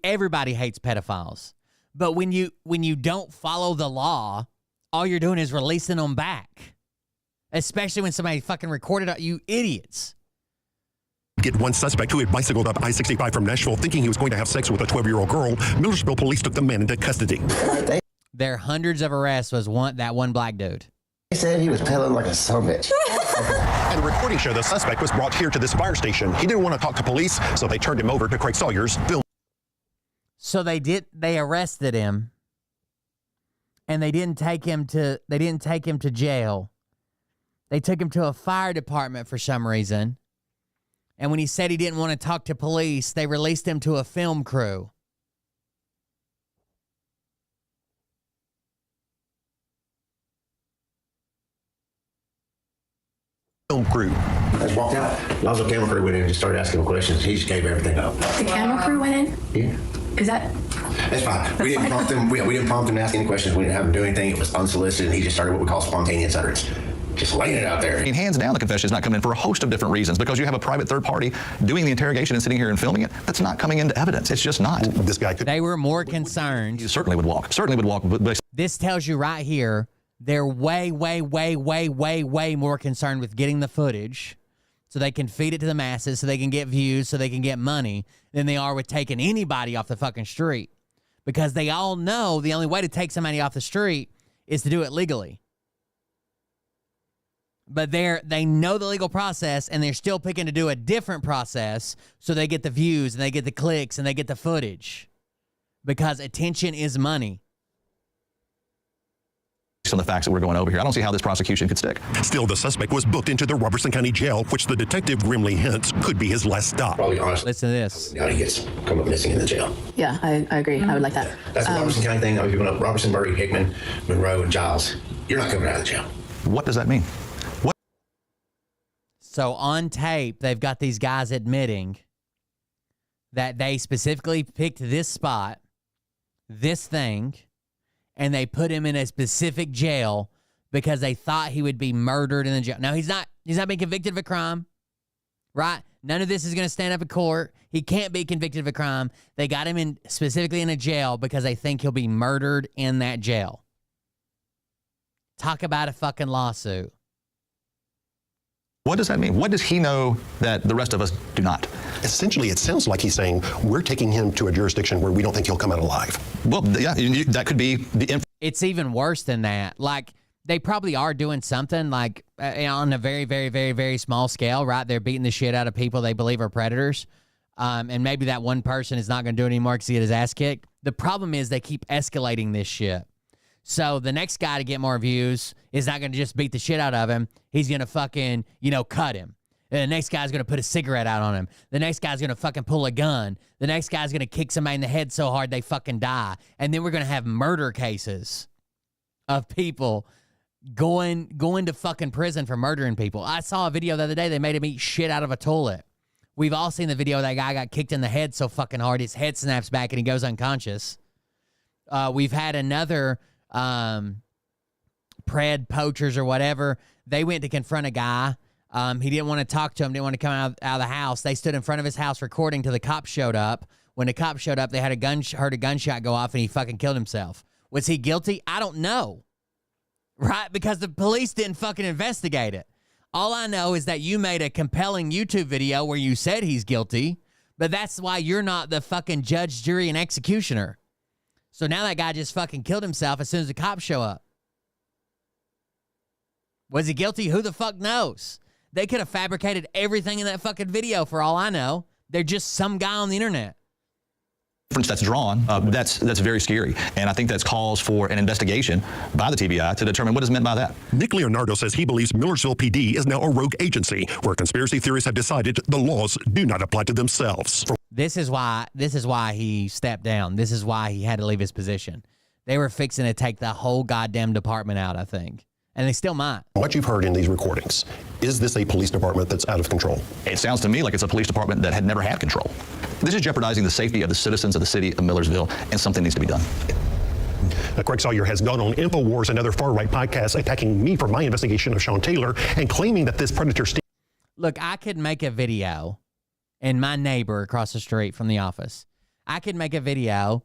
Everybody hates pedophiles. But when you don't follow the law, all you're doing is releasing them back. Especially when somebody fucking recorded it, you idiots. Get one suspect who had bicycled up I-65 from Nashville thinking he was going to have sex with a 12-year-old girl. Millersville police took the man into custody. There are hundreds of arrests was that one black dude. They said he was pedaling like a son of a bitch. And recording show the suspect was brought here to this fire station. He didn't want to talk to police, so they turned him over to Craig Sawyer's film. So they arrested him, and they didn't take him to jail. They took him to a fire department for some reason. And when he said he didn't want to talk to police, they released him to a film crew. Film crew. I just walked out. I was on camera crew with him and just started asking him questions. He just gave everything up. The camera crew went in? Yeah. Is that? That's fine. We didn't prompt him. We didn't prompt him to ask any questions. We didn't have him do anything. It was unsolicited, and he just started what we call spontaneous utterance. Just laying it out there. I mean, hands down, the confession is not coming in for a host of different reasons. Because you have a private third party doing the interrogation and sitting here and filming it, that's not coming into evidence. It's just not. This guy could. They were more concerned. You certainly would walk. But this tells you right here, they're way more concerned with getting the footage so they can feed it to the masses, so they can get views, so they can get money, than they are with taking anybody off the fucking street. Because they all know the only way to take somebody off the street is to do it legally. But they know the legal process, and they're still picking to do a different process so they get the views, and they get the clicks, and they get the footage. Because attention is money. Based on the facts that we're going over here, I don't see how this prosecution could stick. Still, the suspect was booked into the Robertson County Jail, which the detective grimly hints could be his last stop. Probably honest. Listen to this. Now he gets come up missing in the jail. Yeah, I agree. I would like that. That's the Robertson County thing. People know Robertson, Murray, Hickman, Monroe, and Giles. You're not coming out of the jail. What does that mean? So on tape, they've got these guys admitting that they specifically picked this spot, this thing, and they put him in a specific jail because they thought he would be murdered in the jail. No, he's not being convicted of a crime, right? None of this is going to stand up in court. He can't be convicted of a crime. They got him specifically in a jail because they think he'll be murdered in that jail. Talk about a fucking lawsuit. What does that mean? What does he know that the rest of us do not? Essentially, it sounds like he's saying, we're taking him to a jurisdiction where we don't think he'll come out alive. Well, yeah, that could be the... It's even worse than that. Like, they probably are doing something, like, on a very, very, very, very small scale, right? They're beating the shit out of people they believe are predators. And maybe that one person is not going to do it anymore because he had his ass kicked. The problem is they keep escalating this shit. So the next guy to get more views is not going to just beat the shit out of him. He's going to fucking, cut him. And the next guy's going to put a cigarette out on him. The next guy's going to fucking pull a gun. The next guy's going to kick somebody in the head so hard they fucking die. And then we're going to have murder cases of people going to fucking prison for murdering people. I saw a video the other day. They made him eat shit out of a toilet. We've all seen the video. That guy got kicked in the head so fucking hard his head snaps back and he goes unconscious. We've had another... pred poachers or whatever, they went to confront a guy. He didn't want to talk to him, didn't want to come out of the house. They stood in front of his house recording till the cops showed up. When the cops showed up, they had heard a gunshot go off and he fucking killed himself. Was he guilty? I don't know. Right? Because the police didn't fucking investigate it. All I know is that you made a compelling YouTube video where you said he's guilty, but that's why you're not the fucking judge, jury, and executioner. So now that guy just fucking killed himself as soon as the cops show up. Was he guilty? Who the fuck knows? They could have fabricated everything in that fucking video for all I know. They're just some guy on the internet. That's drawn, that's very scary. And I think that's calls for an investigation by the TBI to determine what is meant by that. Nick Leonardo says he believes Millersville PD is now a rogue agency where conspiracy theorists have decided the laws do not apply to themselves. This is why he stepped down. This is why he had to leave his position. They were fixing to take the whole goddamn department out, I think. And they still might. What you've heard in these recordings, is this a police department that's out of control? It sounds to me like it's a police department that had never had control. This is jeopardizing the safety of the citizens of the city of Millersville, and something needs to be done. Craig Sawyer has gone on InfoWars and other far-right podcasts attacking me for my investigation of Sean Taylor and claiming that this predator sting. Look, I could make a video, and my neighbor across the street from the office, I could make a video,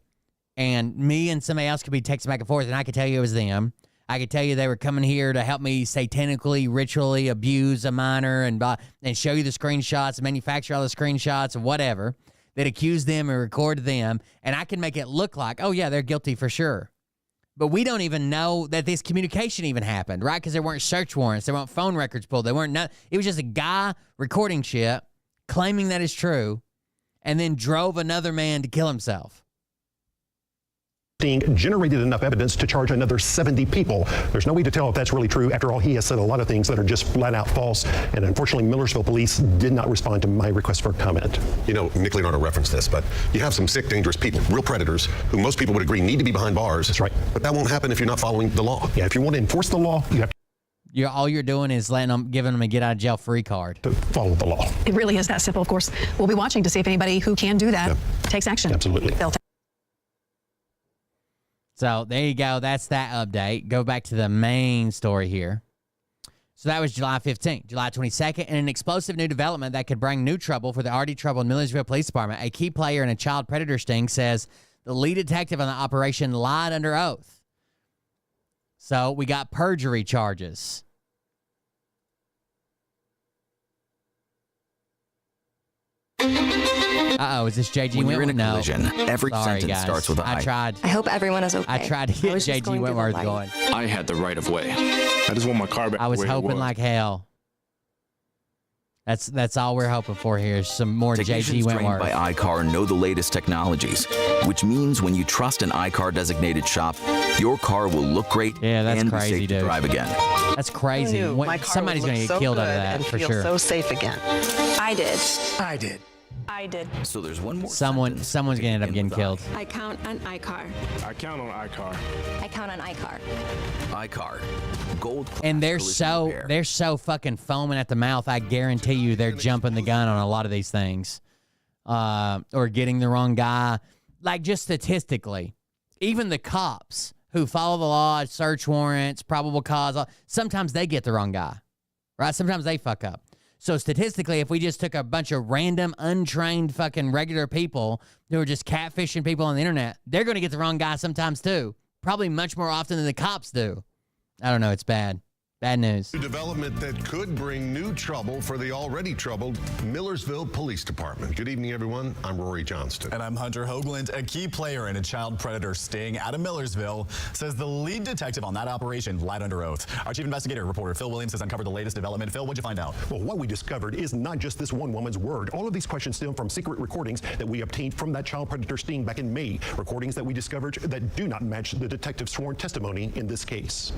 and me and somebody else could be texting back and forth, and I could tell you it was them. I could tell you they were coming here to help me satanically, ritually abuse a minor and show you the screenshots, manufacture all the screenshots, or whatever, that accuse them and record them, and I can make it look like, oh, yeah, they're guilty for sure. But we don't even know that this communication even happened, right? Because there weren't search warrants. There weren't phone records pulled. It was just a guy recording shit, claiming that is true, and then drove another man to kill himself. Generated enough evidence to charge another 70 people. There's no way to tell if that's really true. After all, he has said a lot of things that are just flat out false. And unfortunately, Millersville police did not respond to my request for comment. You know, Nick Leonardo referenced this, but you have some sick, dangerous people, real predators, who most people would agree need to be behind bars. That's right. But that won't happen if you're not following the law. Yeah, if you want to enforce the law, you have to. All you're doing is giving them a get out of jail free card. To follow the law. It really is that simple. Of course, we'll be watching to see if anybody who can do that takes action. Absolutely. So there you go. That's that update. Go back to the main story here. So that was July 15th. July 22nd, and an explosive new development that could bring new trouble for the already troubled Millersville Police Department. A key player in a child predator sting says the lead detective on the operation lied under oath. So we got perjury charges. Uh-oh, is this JG When Wentworth? you're in a collision, No. every Sorry, sentence guys. starts with I. I tried. I hope everyone is okay. I tried to get JG Wentworth going. I had the right of way. I just want my car back. I was the way it hoping like hell. That's all we're hoping for here is some more JG Technicians trained Wentworth. by iCar know the latest technologies, which means when you trust an iCar designated shop, your car will look great and be safe to drive again. That's crazy. Somebody's going to get killed out of that for sure. So safe again. I did. I did. So there's one more. Someone's going to end up getting killed. I count on iCar. I count on iCar. I count on iCar. iCar. Gold. And they're so fucking foaming at the mouth. I guarantee you they're jumping the gun on a lot of these things. Or getting the wrong guy. Like just statistically, even the cops who follow the law, search warrants, probable cause, sometimes they get the wrong guy. Right? Sometimes they fuck up. So statistically, if we just took a bunch of random, untrained fucking regular people who are just catfishing people on the internet, they're going to get the wrong guy sometimes too. Probably much more often than the cops do. I don't know. It's bad. Bad news. Development that could bring new trouble for the already troubled Millersville Police Department. Good evening, everyone. I'm Rory Johnston. And I'm Hunter Hoagland. A key player in a child predator sting out of Millersville says the lead detective on that operation lied under oath. Our chief investigator reporter Phil Williams has uncovered the latest development. Phil, what'd you find out? Well, what we discovered is not just this one woman's word. All of these questions stem from secret recordings that we obtained from that child predator sting back in May. Recordings that we discovered that do not match the detective's sworn testimony in this case.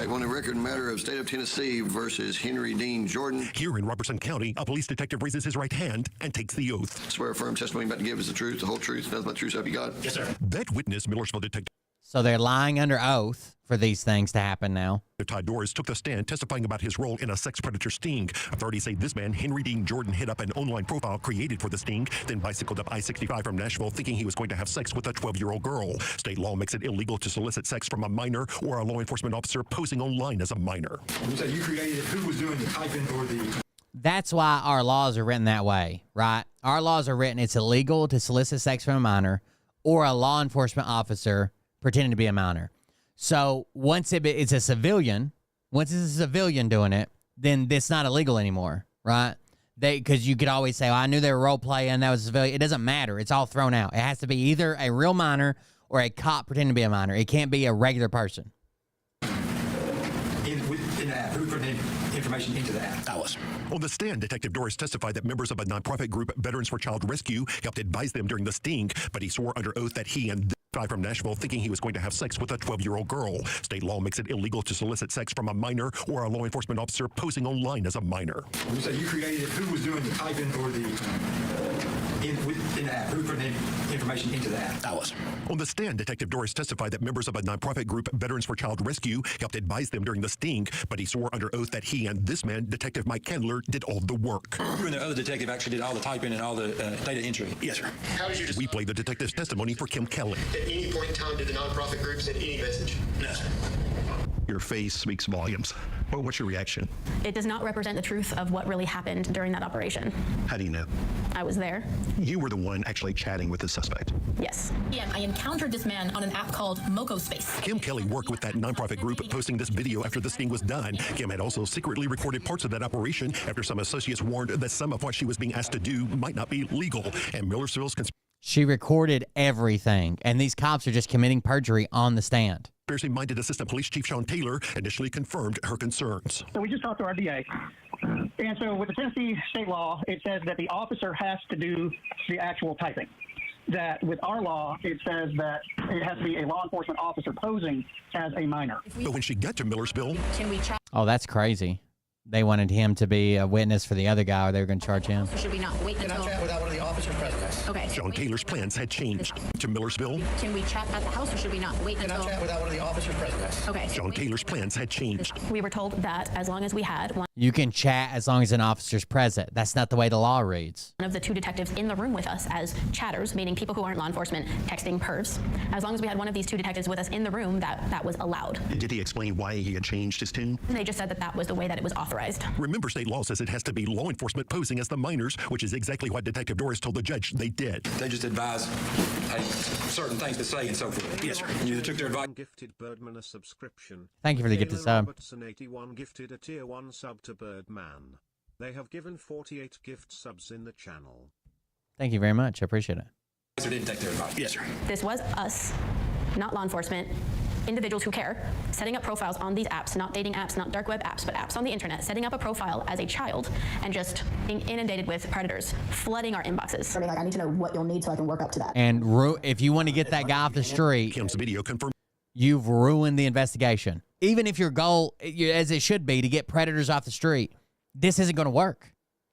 On a record matter of State of Tennessee versus Henry Dean Jordan. Here in Robertson County, a police detective raises his right hand and takes the oath. Swear affirm testimony about to give is the truth, the whole truth, nothing but the truth, so help you God. Yes, sir. That witness, Millersville detective. So they're lying under oath for these things to happen now. Todd Doris took the stand testifying about his role in a sex predator sting. Authorities say this man, Henry Dean Jordan, hit up an online profile created for the sting, then bicycled up I-65 from Nashville thinking he was going to have sex with a 12-year-old girl. State law makes it illegal to solicit sex from a minor or a law enforcement officer posing online as a minor. You say you created who was doing the typing or the... That's why our laws are written that way, right? Our laws are written it's illegal to solicit sex from a minor or a law enforcement officer pretending to be a minor. So once it's a civilian, doing it, then it's not illegal anymore, right? Because you could always say, I knew they were role playing, that was a civilian. It doesn't matter. It's all thrown out. It has to be either a real minor or a cop pretending to be a minor. It can't be a regular person. With information into that. I was. On the stand, Detective Doris testified that members of a nonprofit group, Veterans for Child Rescue, helped advise them during the sting, but he swore under oath that he and guy from Nashville thinking he was going to have sex with a 12-year-old girl. State law makes it illegal to solicit sex from a minor or a law enforcement officer posing online as a minor. When you say you created it, who was doing the typing or the in the app? Who put the information into the app? I was. On the stand, Detective Doris testified that members of a nonprofit group, Veterans for Child Rescue, helped advise them during the sting, but he swore under oath that he and this man, Detective Mike Candler, did all the work. You and the other detective actually did all the typing and all the data entry? Yes, sir. How did you We played the detective's testimony for Kim Kelly. At any point in time, did the nonprofit group send any message? No, sir. Your face speaks volumes. Well, what's your reaction? It does not represent the truth of what really happened during that operation. How do you know? I was there. You were the one actually chatting with the suspect. Yes. Yeah, I encountered this man on an app called Moco Space. Kim Kelly worked with that nonprofit group posting this video after the sting was done. Kim had also secretly recorded parts of that operation after some associates warned that some of what she was being asked to do might not be legal. And Millersville's She recorded everything, and these cops are just committing perjury on the stand. conspiracy-minded Assistant Police Chief Sean Taylor initially confirmed her concerns. So we just talked to our DA. And so with the Tennessee state law, it says that the officer has to do the actual typing. That with our law, it says that it has to be a law enforcement officer posing as a minor. But when she got to Millersville, Can we chat? Oh, that's crazy. They wanted him to be a witness for the other guy, or they were going to charge him. Should we not wait Can until? I chat without one of the officers present? Okay. Sean Taylor's plans had changed. To Millersville, Can we chat at the house, or should we not wait Can I until? chat without one of the officers present? Okay. Sean Taylor's plans had changed. We were told that as long as we had one You can chat as long as an officer's present. That's not the way the law reads. of the two detectives in the room with us as chatters, meaning people who aren't law enforcement texting pervs, as long as we had one of these two detectives with us in the room, that was allowed. Did he explain why he had changed his tune? And they just said that that was the way that it was authorized. Remember, state law says it has to be law enforcement posing as the minors, which is exactly what Detective Doris told the judge they did. They just advise certain things to say and so forth. Yes, sir. And you took their advice. Gifted Birdman a subscription. Thank you for the gifted Taylor sub. Robertson 81 gifted a tier 1 sub to Birdman. They have given 48 gift subs in the channel. Thank you very much. I appreciate it. Didn't take their advice. Yes, sir. This was us, not law enforcement, individuals who care, setting up profiles on these apps, not dating apps, not dark web apps, but apps on the internet, setting up a profile as a child and just being inundated with predators, flooding our inboxes. I mean, like, I need to know what you'll need so I can work up to that. And if you want to get that guy off the street, Kim's video confirmed you've ruined the investigation. Even if your goal, as it should be, to get predators off the street, this isn't going to work.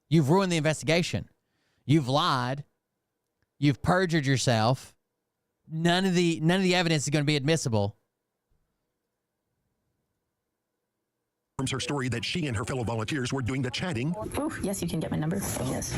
You've ruined the investigation. You've lied. You've perjured yourself. None of the evidence is going to be admissible. her story that she and her fellow volunteers were doing the chatting. Ooh, yes, you can get my number. Yes.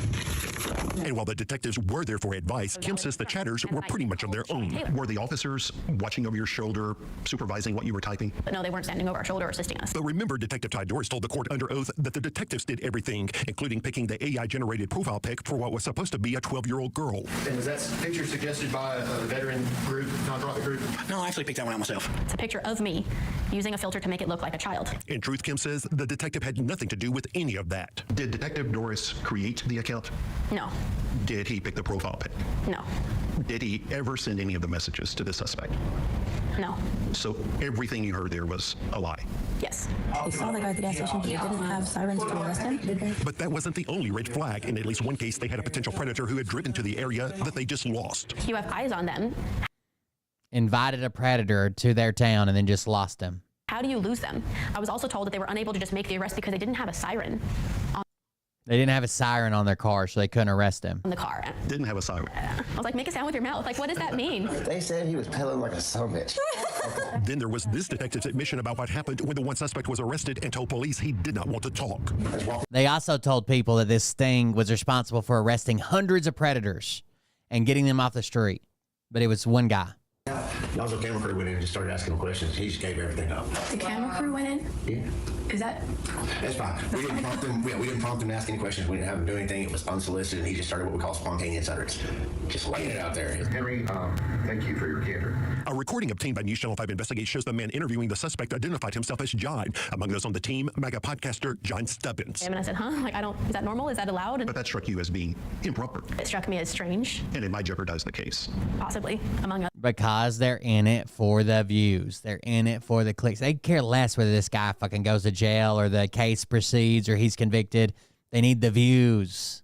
And while the detectives were there for advice, Kim says the chatters were pretty much on their own. Were the officers watching over your shoulder, supervising what you were typing? But no, they weren't standing over our shoulder assisting us. But remember, Detective Ty Doris told the court under oath that the detectives did everything, including picking the AI-generated profile pic for what was supposed to be a 12-year-old girl. And was that picture suggested by a veteran group, nonprofit group? No, I actually picked that one out myself. It's a picture of me using a filter to make it look like a child. In truth, Kim says the detective had nothing to do with any of that. Did Detective Doris create the account? No. Did he pick the profile pic? No. Did he ever send any of the messages to the suspect? No. So everything you heard there was a lie? Yes. They saw the guy at the gas station, but they didn't have sirens to arrest him, did they? But that wasn't the only red flag. In at least one case, they had a potential predator who had driven to the area that they just lost. You have eyes on them. Invited a predator to their town and then just lost him. How do you lose them? I was also told that they were unable to just make the arrest because they didn't have a siren They didn't have a siren on their car, so they couldn't arrest him. on the car. Didn't have a siren. I was like, make a sound with your mouth. Like, what does that mean? They said he was pedaling like a son of a bitch. Then there was this detective's admission about what happened when the one suspect was arrested and told police he did not want to talk. They also told people that this sting was responsible for arresting hundreds of predators and getting them off the street. But it was one guy. Also, camera crew went in and just started asking him questions. He just gave everything up. The camera crew went in? Yeah. Is that? That's fine. We didn't prompt him. We didn't prompt him to ask any questions. We didn't have him do anything. It was unsolicited, and he just started what we call spontaneous utterance. Just laying it out there. Henry, thank you for your candor. A recording obtained by News Channel 5 Investigate shows the man interviewing the suspect identified himself as John. Among those on the team, mega podcaster John Stubbins. And I said, huh? Like, is that normal? Is that allowed? But that struck you as being improper. It struck me as strange, And it might jeopardize the case. possibly, among others. Because they're in it for the views. They're in it for the clicks. They care less whether this guy fucking goes to jail or the case proceeds or he's convicted. They need the views.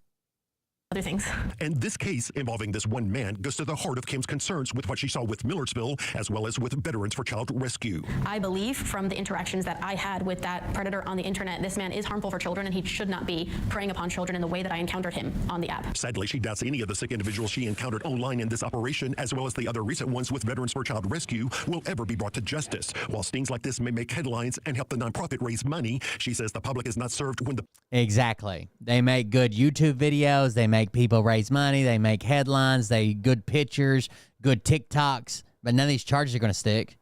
Other things. And this case involving this one man goes to the heart of Kim's concerns with what she saw with Millersville, as well as with Veterans for Child Rescue. I believe from the interactions that I had with that predator on the internet, this man is harmful for children and he should not be preying upon children in the way that I encountered him on the app. Sadly, she doubts any of the sick individuals she encountered online in this operation, as well as the other recent ones with Veterans for Child Rescue, will ever be brought to justice. While stings like this may make headlines and help the nonprofit raise money, she says the public is not served when the... Exactly. They make good YouTube videos. They make people raise money. They make headlines. They good pictures, good TikToks. But none of these charges are going to stick.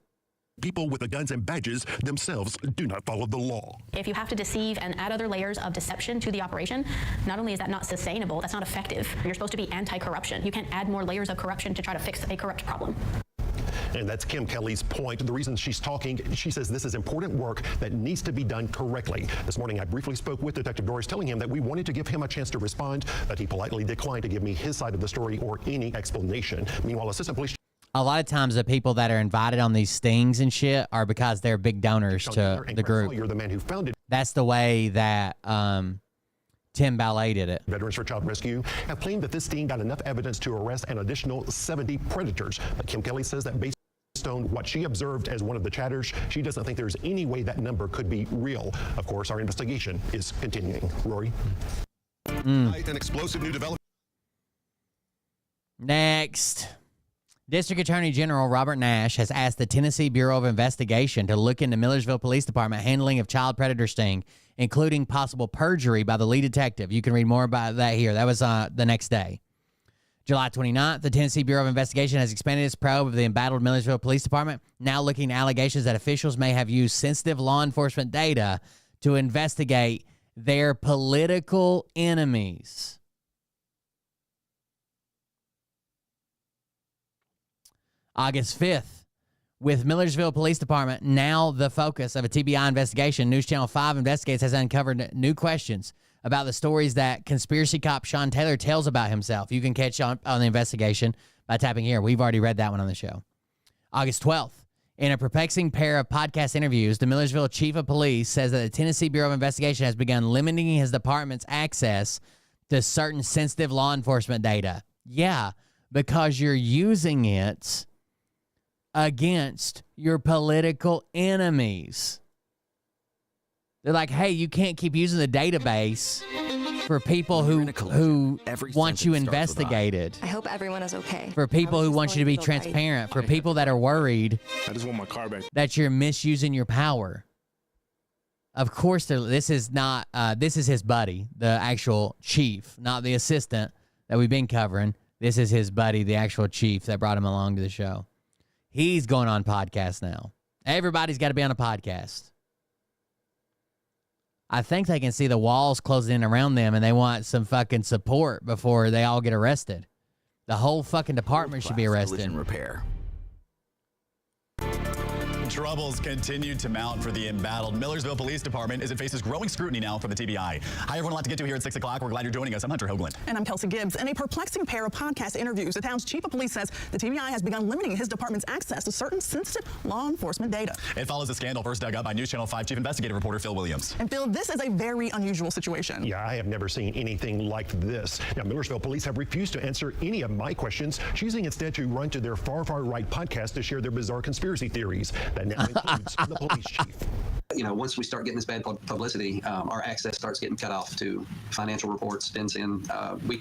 People with the guns and badges themselves do not follow the law. If you have to deceive and add other layers of deception to the operation, not only is that not sustainable, that's not effective. You're supposed to be anti-corruption. You can't add more layers of corruption to try to fix a corrupt problem. And that's Kim Kelly's point. The reason she's talking, she says this is important work that needs to be done correctly. This morning, I briefly spoke with Detective Doris, telling him that we wanted to give him a chance to respond, but he politely declined to give me his side of the story or any explanation. Meanwhile, Assistant Police... A lot of times the people that are invited on these stings and shit are because they're big donors to the group. You're the man who founded... That's the way that Tim Ballet did it. Veterans for Child Rescue have claimed that this sting got enough evidence to arrest an additional 70 predators. But Kim Kelly says that based on what she observed as one of the chatters, she doesn't think there's any way that number could be real. Of course, our investigation is continuing. Rory? An explosive new development. Next. District Attorney General Robert Nash has asked the Tennessee Bureau of Investigation to look into Millersville Police Department handling of child predator sting, including possible perjury by the lead detective. You can read more about that here. That was the next day. July 29th, the Tennessee Bureau of Investigation has expanded its probe of the embattled Millersville Police Department, now looking at allegations that officials may have used sensitive law enforcement data to investigate their political enemies. August 5th, with Millersville Police Department now the focus of a TBI investigation, News Channel 5 Investigates has uncovered new questions about the stories that conspiracy cop Sean Taylor tells about himself. You can catch on the investigation by tapping here. We've already read that one on the show. August 12th, in a perplexing pair of podcast interviews, the Millersville Chief of Police says that the Tennessee Bureau of Investigation has begun limiting his department's access to certain sensitive law enforcement data. Yeah, because you're using it against your political enemies. They're like, hey, you can't keep using the database for people who want you investigated. I hope everyone is okay. For people who want you to be transparent. For people that are worried I just want my car back. that you're misusing your power. Of course, this is his buddy, the actual chief, not the assistant that we've been covering. This is his buddy, the actual chief that brought him along to the show. He's going on podcast now. Everybody's got to be on a podcast. I think they can see the walls closing in around them and they want some fucking support before they all get arrested. The whole fucking department should be arrested. Collision repair. Troubles continue to mount for the embattled Millersville Police Department as it faces growing scrutiny now from the TBI. Hi, everyone. A lot to get to here at 6 o'clock. We're glad you're joining us. I'm Hunter Hoagland. And I'm Kelsey Gibbs. In a perplexing pair of podcast interviews, the town's chief of police says the TBI has begun limiting his department's access to certain sensitive law enforcement data. It follows a scandal first dug up by News Channel 5 chief investigative reporter Phil Williams. And Phil, this is a very unusual situation. Yeah, I have never seen anything like this. Now, Millersville police have refused to answer any of my questions, choosing instead to run to their far right podcast to share their bizarre conspiracy theories. That now includes the police chief. You know, once we start getting this bad publicity, our access starts getting cut off to financial reports, FinCEN. We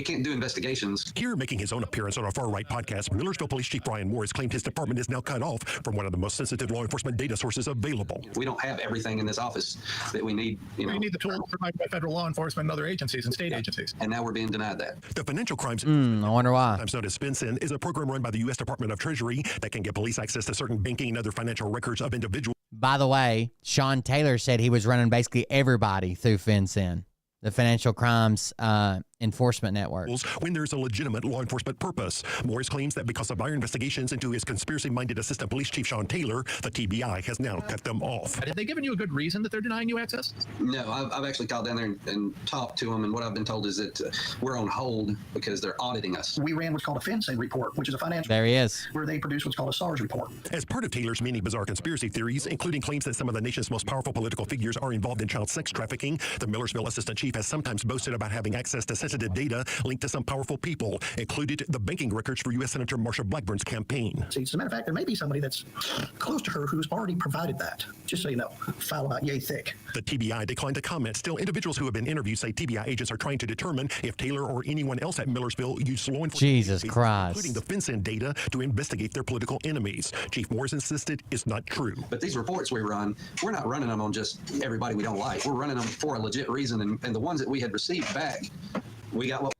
can't do investigations. Here, making his own appearance on our far right podcast, Millersville Police Chief Brian Moore has claimed his department is now cut off from one of the most sensitive law enforcement data sources available. We don't have everything in this office that we need. We need the tools provided by federal law enforcement and other agencies and state agencies. And now we're being denied that. The Financial Crimes, I wonder why. sometimes known as FinCEN, is a program run by the U.S. Department of Treasury that can get police access to certain banking and other financial records of individuals. By the way, Sean Taylor said he was running basically everybody through FinCEN, the Financial Crimes enforcement network. When there's a legitimate law enforcement purpose. Morris claims that because of our investigations into his conspiracy-minded Assistant Police Chief Sean Taylor, the TBI has now cut them off. Have they given you a good reason that they're denying you access? No, I've actually called down there and talked to them, and what I've been told is that we're on hold because they're auditing us. We ran what's called a FinCEN report, which is a financial... There he is. ...where they produce what's called a SARS report. As part of Taylor's many bizarre conspiracy theories, including claims that some of the nation's most powerful political figures are involved in child sex trafficking, the Millersville Assistant Chief has sometimes boasted about having access to sensitive data linked to some powerful people, included the banking records for U.S. Senator Marsha Blackburn's campaign. See, as a matter of fact, there may be somebody that's close to her who's already provided that. Just so you know, file about yay thick. The TBI declined to comment. Still, individuals who have been interviewed say TBI agents are trying to determine if Taylor or anyone else at Millersville used law enforcement, Jesus Christ, including the FinCEN data, to investigate their political enemies. Chief Morris insisted it's not true. But these reports we run, we're not running them on just everybody we don't like. We're running them for a legit reason, and the ones that we had received back, we got what...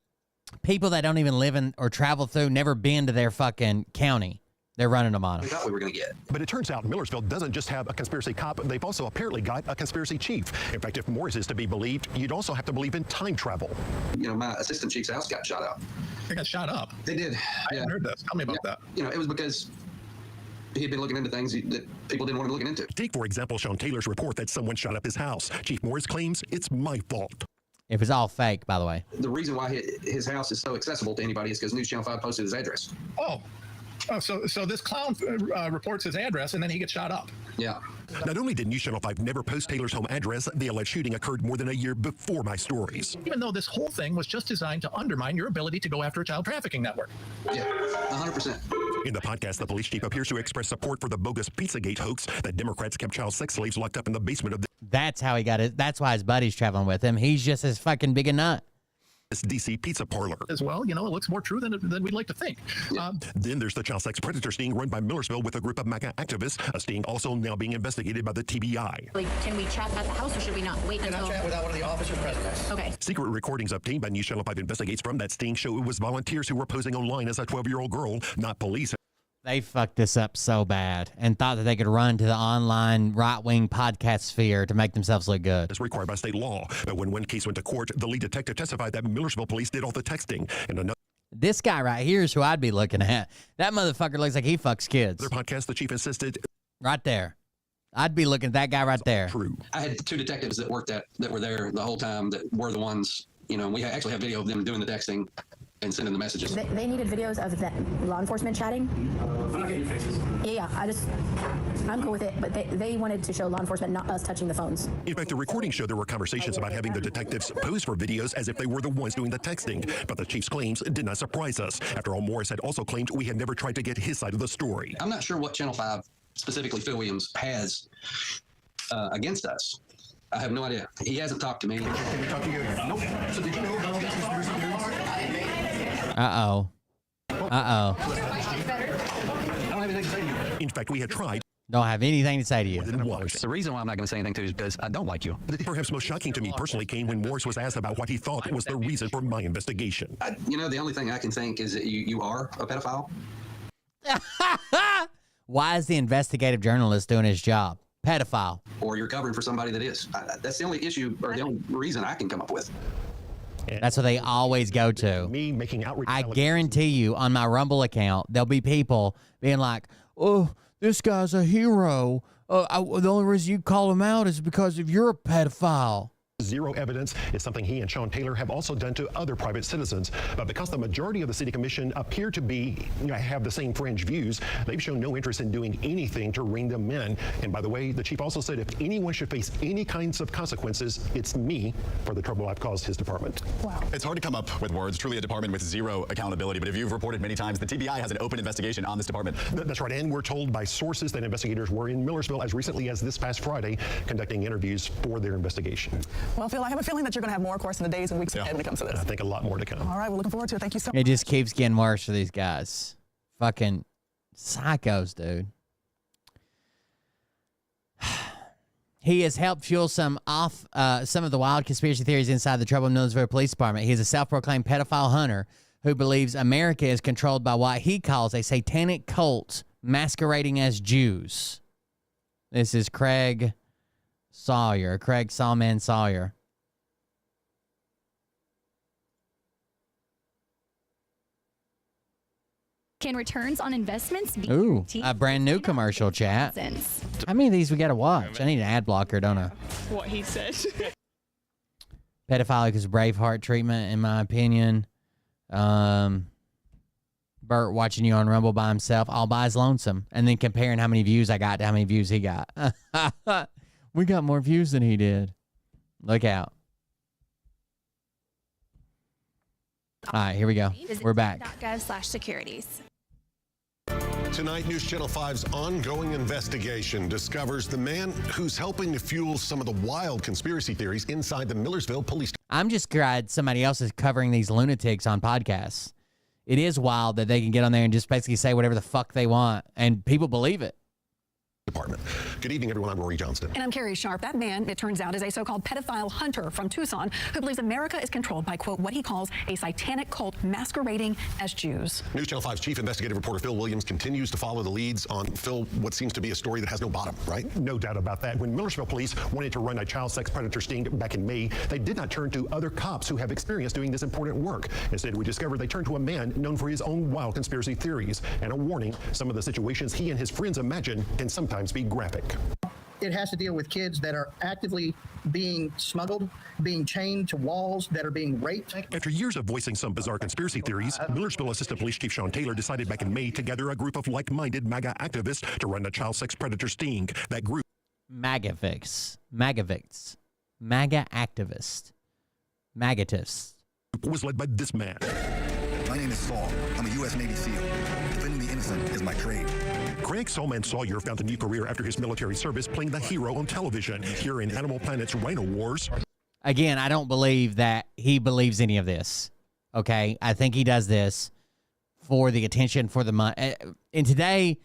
People that don't even live in or travel through, never been to their fucking county. They're running them on them. We thought we were going to get. But it turns out Millersville doesn't just have a conspiracy cop, they've also apparently got a conspiracy chief. In fact, if Morris is to be believed, you'd also have to believe in time travel. You know, my assistant chief's house got shot up. They got shot up? They did. I haven't heard this. Tell me about that. You know, it was because he had been looking into things that people didn't want him looking into. Take, for example, Sean Taylor's report that someone shot up his house. Chief Morris claims it's my fault. It was all fake, by the way. The reason why his house is so accessible to anybody is because News Channel 5 posted his address. Oh, so this clown reports his address, and then he gets shot up. Yeah. Not only did News Channel 5 never post Taylor's home address, the alleged shooting occurred more than a year before my stories. Even though this whole thing was just designed to undermine your ability to go after a child trafficking network. Yeah, 100%. In the podcast, the police chief appears to express support for the bogus Pizzagate hoax that Democrats kept child sex slaves locked up in the basement of the... That's how he got it. That's why his buddy's traveling with him. He's just as fucking big a nut. This DC pizza parlor. As well, you know, it looks more true than we'd like to think. Yeah. Then there's the child sex predator sting run by Millersville with a group of MAGA activists, a sting also now being investigated by the TBI. Can we chat at the house, or should we not wait until... Can I chat without one of the officers present? Okay. Secret recordings obtained by News Channel 5 investigates from that sting show it was volunteers who were posing online as a 12-year-old girl, not police. They fucked this up so bad and thought that they could run to the online right-wing podcast sphere to make themselves look good. It's required by state law. But when one case went to court, the lead detective testified that Millersville police did all the texting. And another... This guy right here is who I'd be looking at. That motherfucker looks like he fucks kids. Their podcast, the chief insisted... Right there. I'd be looking at that guy right there. True. I had two detectives that worked that were there the whole time that were the ones, you know, we actually have video of them doing the texting and sending the messages. They needed videos of that law enforcement chatting. I'm not getting faces. Yeah, I'm cool with it, but they wanted to show law enforcement, not us touching the phones. In fact, the recordings show there were conversations about having the detectives pose for videos as if they were the ones doing the texting. But the chief's claims did not surprise us. After all, Morris had also claimed we had never tried to get his side of the story. I'm not sure what Channel 5, specifically Phil Williams, has against us. I have no idea. He hasn't talked to me. Can we talk to you? Nope. So did you know about these conspiracy theories? Uh-oh. Uh-oh. I don't have anything to say to you. In fact, we had tried. Don't have anything to say to you. The reason why I'm not going to say anything to you is because I don't like you. Perhaps most shocking to me personally came when Morris was asked about what he thought was the reason for my investigation. You know, the only thing I can think is that you are a pedophile. Why is the investigative journalist doing his job? Pedophile. Or you're covering for somebody that is. That's the only issue or the only reason I can come up with. That's what they always go to. Me making outreach. I guarantee you on my Rumble account, there'll be people being like, oh, this guy's a hero. The only reason you call him out is because if you're a pedophile. Zero evidence is something he and Sean Taylor have also done to other private citizens. But because the majority of the city commission appear to be, have the same fringe views, they've shown no interest in doing anything to ring them in. And by the way, the chief also said if anyone should face any kinds of consequences, it's me for the trouble I've caused his department. Wow. It's hard to come up with words. Truly a department with zero accountability. But if you've reported many times, the TBI has an open investigation on this department. That's right. And we're told by sources that investigators were in Millersville as recently as this past Friday conducting interviews for their investigation. Well, Phil, I have a feeling that you're going to have more, of course, in the days and weeks ahead when it comes to this. I think a lot more to come. All right, we're looking forward to it. Thank you so much. It just keeps getting worse for these guys. Fucking psychos, dude. He has helped fuel some of the wild conspiracy theories inside the troubled Millersville Police Department. He is a self-proclaimed pedophile hunter who believes America is controlled by what he calls a satanic cult masquerading as Jews. This is Craig Sawman Sawyer. Can returns on investments be Ooh, guaranteed? a brand new commercial, chat. How many of these we got to watch? I need an ad blocker, don't I? What he said. Pedophilic is Braveheart treatment, in my opinion. Bert watching you on Rumble by himself, all by his lonesome, and then comparing how many views I got to how many views he got. We got more views than he did. Look out. All right, here we go. We're back. .gov/securities. Tonight, News Channel 5's ongoing investigation discovers the man who's helping to fuel some of the wild conspiracy theories inside the Millersville Police. I'm just glad somebody else is covering these lunatics on podcasts. It is wild that they can get on there and just basically say whatever the fuck they want, and people believe it. Department. Good evening, everyone. I'm Rory Johnston. And I'm Carrie Sharp. That man, it turns out, is a so-called pedophile hunter from Tucson who believes America is controlled by, quote, what he calls a satanic cult masquerading as Jews. News Channel 5's chief investigative reporter Phil Williams continues to follow the leads on, Phil, what seems to be a story that has no bottom, right? No doubt about that. When Millersville police wanted to run a child sex predator sting back in May, they did not turn to other cops who have experience doing this important work. Instead, we discovered they turned to a man known for his own wild conspiracy theories. And a warning, some of the situations he and his friends imagine can sometimes be graphic. It has to deal with kids that are actively being smuggled, being chained to walls, that are being raped. After years of voicing some bizarre conspiracy theories, Millersville Assistant Police Chief Sean Taylor decided back in May to gather a group of like-minded MAGA activists to run a child sex predator sting. That group, MAGA activist, was led by this man. My name is Saul. I'm a U.S. Navy SEAL. Defending the innocent is my trade. Craig Soulman Sawyer found a new career after his military service playing the hero on television. Here in Animal Planet's Rhino Wars. Again, I don't believe that he believes any of this. Okay? I think he does this for the attention, for the money. In today's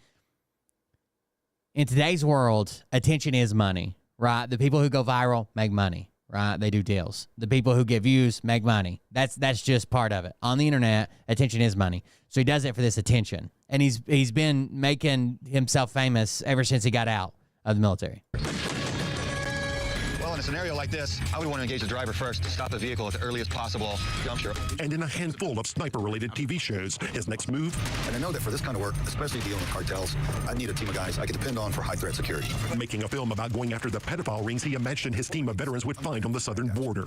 world, attention is money, right? The people who go viral make money, right? They do deals. The people who get views make money. That's just part of it. On the internet, attention is money. So he does it for this attention. And he's been making himself famous ever since he got out of the military. Well, in a scenario like this, I would want to engage the driver first to stop the vehicle at the earliest possible juncture. And in a handful of sniper-related TV shows, his next move. And I know that for this kind of work, especially dealing with cartels, I need a team of guys I can depend on for high-threat security. Making a film about going after the pedophile rings he imagined his team of veterans would find on the southern border.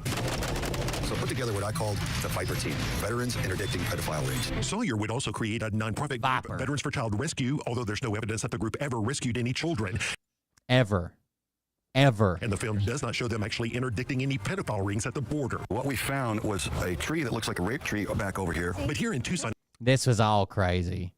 So put together what I called the Viper Team, Veterans Interdicting Pedophile Rings. Sawyer would also create a nonprofit group, Veterans for Child Rescue, although there's no evidence that the group ever rescued any children. Ever. And the film does not show them actually interdicting any pedophile rings at the border. What we found was a tree that looks like a rape tree back over here. But here in Tucson, this was all crazy.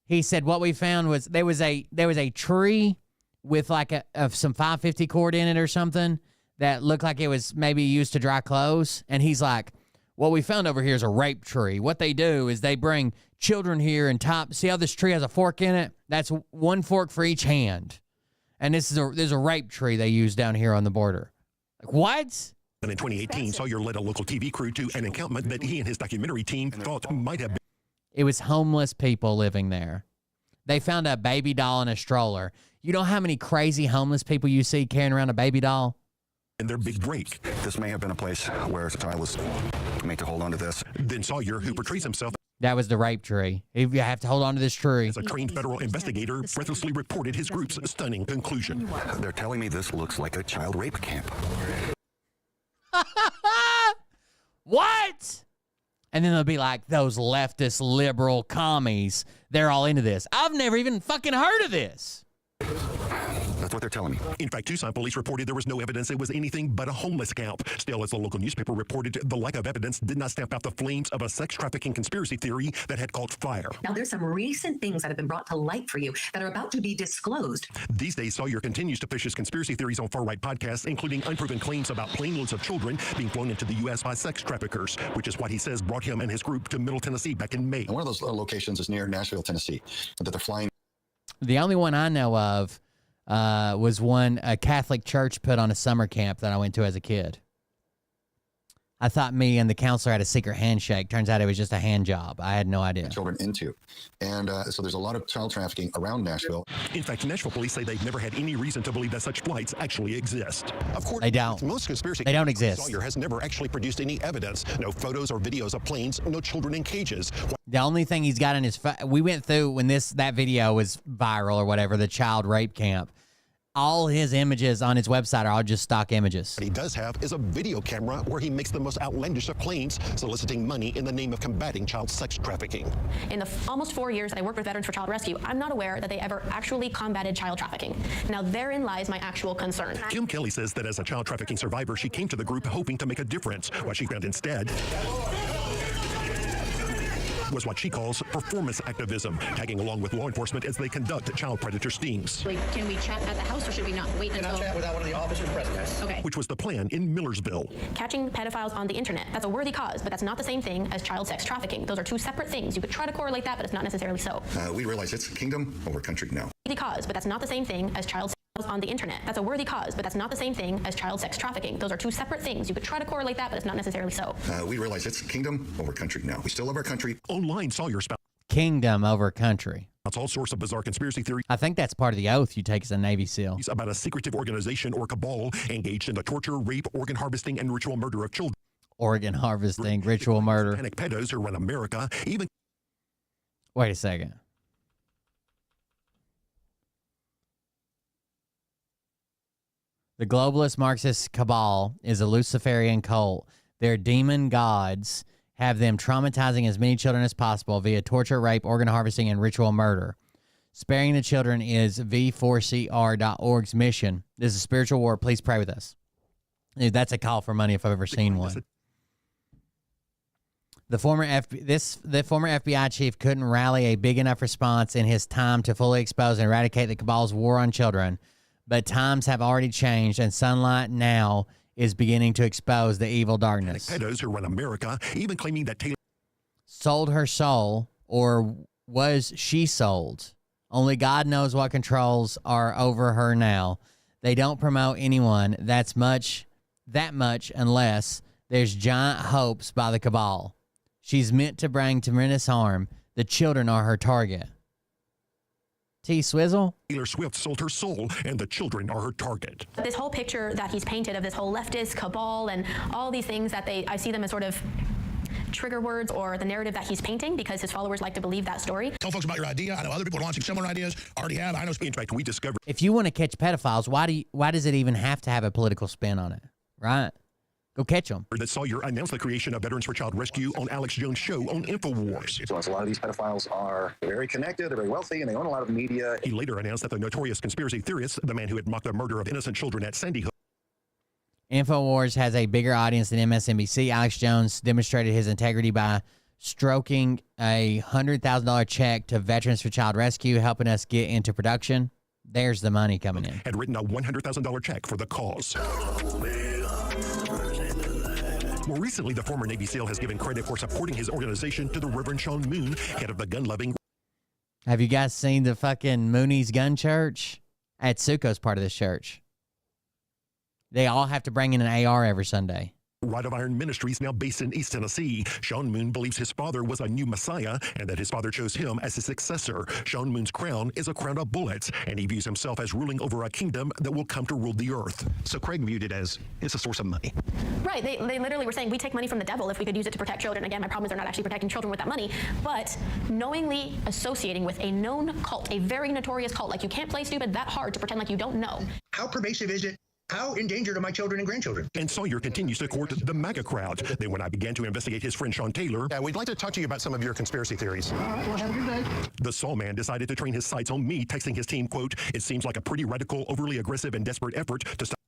He said what we found was there was a tree with like some 550 cord in it or something that looked like it was maybe used to dry clothes. And he's like, what we found over here is a rape tree. What they do is they bring children here and see how this tree has a fork in it? That's one fork for each hand. And there's a rape tree they use down here on the border. Like, what? And in 2018, Sawyer led a local TV crew to an encampment that he and his documentary team thought might have been. It was homeless people living there. They found a baby doll in a stroller. You know how many crazy homeless people you see carrying around a baby doll? And their big break. This may have been a place where a child was made to hold on to this. Then Sawyer, who portrays himself. That was the rape tree. You have to hold on to this tree. As a trained federal investigator, breathlessly reported his group's stunning conclusion. They're telling me this looks like a child rape camp. What? And then they'll be like, those leftist liberal commies, they're all into this. I've never even fucking heard of this. That's what they're telling me. In fact, Tucson police reported there was no evidence it was anything but a homeless camp. Still, as the local newspaper reported, the lack of evidence did not stamp out the flames of a sex trafficking conspiracy theory that had caught fire. Now, there's some recent things that have been brought to light for you that are about to be disclosed. These days, Sawyer continues to push his conspiracy theories on far-right podcasts, including unproven claims about plane loads of children being flown into the U.S. by sex traffickers, which is what he says brought him and his group to Middle Tennessee back in May. And one of those locations is near Nashville, Tennessee, that they're flying. The only one I know of was one a Catholic church put on a summer camp that I went to as a kid. I thought me and the counselor had a secret handshake. Turns out it was just a hand job. I had no idea. Children into. And so there's a lot of child trafficking around Nashville. In fact, Nashville police say they've never had any reason to believe that such flights actually exist. Of course, they don't. Most conspiracy they don't exist. Sawyer has never actually produced any evidence. No photos or videos of planes, no children in cages. The only thing he's got in his we went through when that video was viral or whatever, the child rape camp. All his images on his website are all just stock images. What he does have is a video camera where he makes the most outlandish of claims, soliciting money in the name of combating child sex trafficking. In the almost 4 years that I worked with Veterans for Child Rescue, I'm not aware that they ever actually combated child trafficking. Now, therein lies my actual concern. Kim Kelly says that as a child trafficking survivor, she came to the group hoping to make a difference. What she found instead was what she calls performance activism, tagging along with law enforcement as they conduct child predator stings. Can we chat at the house, or should we not wait until... chat without one of the officers present. Okay. Which was the plan in Millersville. Catching pedophiles on the internet, that's a worthy cause, but that's not the same thing as child sex trafficking. Those are two separate things. You could try to correlate that, but it's not necessarily so. We realize it's kingdom over country now. Worthy cause, but that's not the same thing as child sex on the internet. That's a worthy cause, but that's not the same thing as child sex trafficking. Those are two separate things. You could try to correlate that, but it's not necessarily so. We realize it's kingdom over country now. We still love our country. Online Sawyer spouse. Kingdom over country. That's all sorts of bizarre conspiracy theories. I think that's part of the oath you take as a Navy SEAL. About a secretive organization or cabal engaged in the torture, rape, organ harvesting, and ritual murder of children. Organ harvesting, ritual murder. Satanic pedos who run America, even... Wait a second. The globalist Marxist cabal is a Luciferian cult. Their demon gods have them traumatizing as many children as possible via torture, rape, organ harvesting, and ritual murder. Sparing the children is v4cr.org's mission. This is a spiritual war. Please pray with us. Dude, that's a call for money if I've ever seen one. The former FBI chief couldn't rally a big enough response in his time to fully expose and eradicate the cabal's war on children. But times have already changed, and sunlight now is beginning to expose the evil darkness. Pedos who run America, even claiming that Taylor sold her soul, or was she sold? Only God knows what controls are over her now. They don't promote anyone that much unless there's giant hopes by the cabal. She's meant to bring tremendous harm. The children are her target. T-Swizzle? Taylor Swift sold her soul, and the children are her target. This whole picture that he's painted of this whole leftist cabal and all these things that I see them as sort of trigger words or the narrative that he's painting because his followers like to believe that story. Tell folks about your idea. I know other people are launching similar ideas. Already have. I know. In fact, we discovered... If you want to catch pedophiles, why does it even have to have a political spin on it? Right? Go catch them. That Sawyer announced the creation of Veterans for Child Rescue on Alex Jones' show on InfoWars. So a lot of these pedophiles are very connected, they're very wealthy, and they own a lot of media. He later announced that the notorious conspiracy theorist, the man who had mocked the murder of innocent children at Sandy Hook. InfoWars has a bigger audience than MSNBC. Alex Jones demonstrated his integrity by stroking a $100,000 check to Veterans for Child Rescue, helping us get into production. There's the money coming in. Had written a $100,000 check for the cause. More recently, the former Navy SEAL has given credit for supporting his organization to the Reverend Sean Moon, head of the gun-loving... Have you guys seen the fucking Mooney's Gun Church? Atsuko's part of this church. They all have to bring in an AR every Sunday. Rod of Iron Ministries, now based in East Tennessee. Sean Moon believes his father was a new Messiah and that his father chose him as his successor. Sean Moon's crown is a crown of bullets, and he views himself as ruling over a kingdom that will come to rule the earth. So Craig viewed it as it's a source of money. Right. They literally were saying we take money from the devil if we could use it to protect children. Again, my problem is they're not actually protecting children with that money, but knowingly associating with a known cult, a very notorious cult, like you can't play stupid that hard to pretend like you don't know. How pervasive is it? How endangered are my children and grandchildren? And Sawyer continues to court the MAGA crowd. Then when I began to investigate his friend Sean Taylor... Yeah, we'd like to talk to you about some of your conspiracy theories. All right, well, have a good day. The Saw Man decided to train his sights on me, texting his team, quote, "It seems like a pretty radical, overly aggressive, and desperate effort to stop..."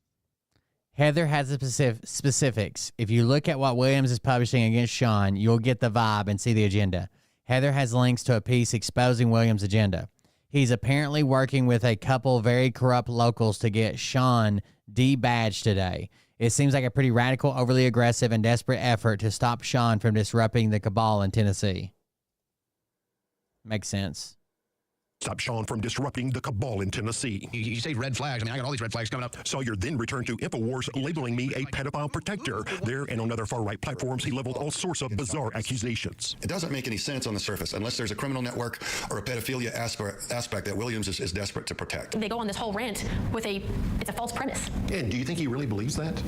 Heather has the specifics. If you look at what Williams is publishing against Sean, you'll get the vibe and see the agenda. Heather has links to a piece exposing Williams' agenda. He's apparently working with a couple very corrupt locals to get Sean debadged today. It seems like a pretty radical, overly aggressive, and desperate effort to stop Sean from disrupting the cabal in Tennessee. Makes sense. stop Sean from disrupting the cabal in Tennessee. You say red flags. I mean, I got all these red flags coming up. Sawyer then returned to InfoWars, labeling me a pedophile protector. There and on other far-right platforms, he leveled all sorts of bizarre accusations. It doesn't make any sense on the surface unless there's a criminal network or a pedophilia aspect that Williams is desperate to protect. They go on this whole rant with it's a false premise. And do you think he really believes that?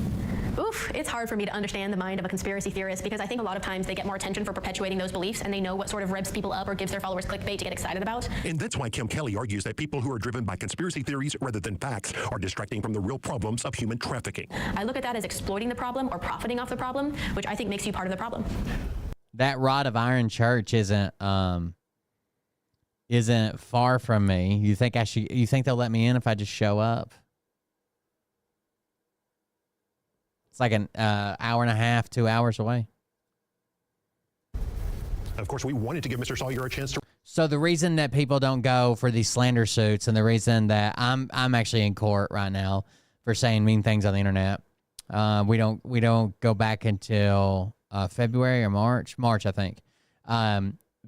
Oof, it's hard for me to understand the mind of a conspiracy theorist because I think a lot of times they get more attention for perpetuating those beliefs and they know what sort of revs people up or gives their followers clickbait to get excited about. And that's why Kim Kelly argues that people who are driven by conspiracy theories rather than facts are distracting from the real problems of human trafficking. I look at that as exploiting the problem or profiting off the problem, which I think makes you part of the problem. That rod of iron church isn't far from me. You think they'll let me in if I just show up? It's like an hour and a half, 2 hours away. Of course, we wanted to give Mr. Sawyer a chance to. So the reason that people don't go for these slander suits, and the reason that I'm actually in court right now for saying mean things on the internet, we don't go back until February or March, I think.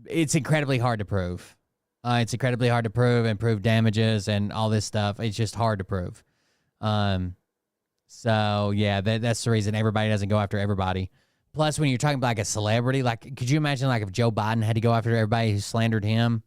It's incredibly hard to prove. It's incredibly hard to prove and prove damages and all this stuff. It's just hard to prove. So yeah, that's the reason everybody doesn't go after everybody. Plus, when you're talking about like a celebrity, like could you imagine like if Joe Biden had to go after everybody who slandered him?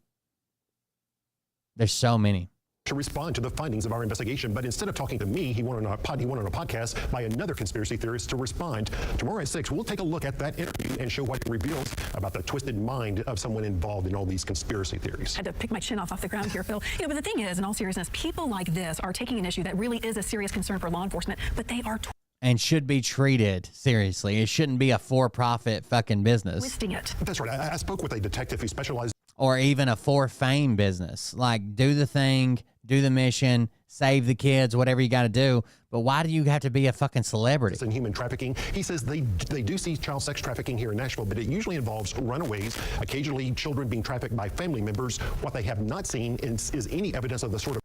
There's so many. To respond to the findings of our investigation, but instead of talking to me, he went on a podcast by another conspiracy theorist to respond. Tomorrow at 6, we'll take a look at that interview and show what it reveals about the twisted mind of someone involved in all these conspiracy theories. I had to pick my chin off the ground here, Phil. But the thing is, in all seriousness, people like this are taking an issue that really is a serious concern for law enforcement, but they are and should be treated seriously. It shouldn't be a for-profit fucking business. twisting it. That's right. I spoke with a detective who specializes. Or even a for-fame business. Like, do the thing, do the mission, save the kids, whatever you got to do. But why do you have to be a fucking celebrity? In human trafficking, he says they do see child sex trafficking here in Nashville, but it usually involves runaways, occasionally children being trafficked by family members. What they have not seen is any evidence of the sort of.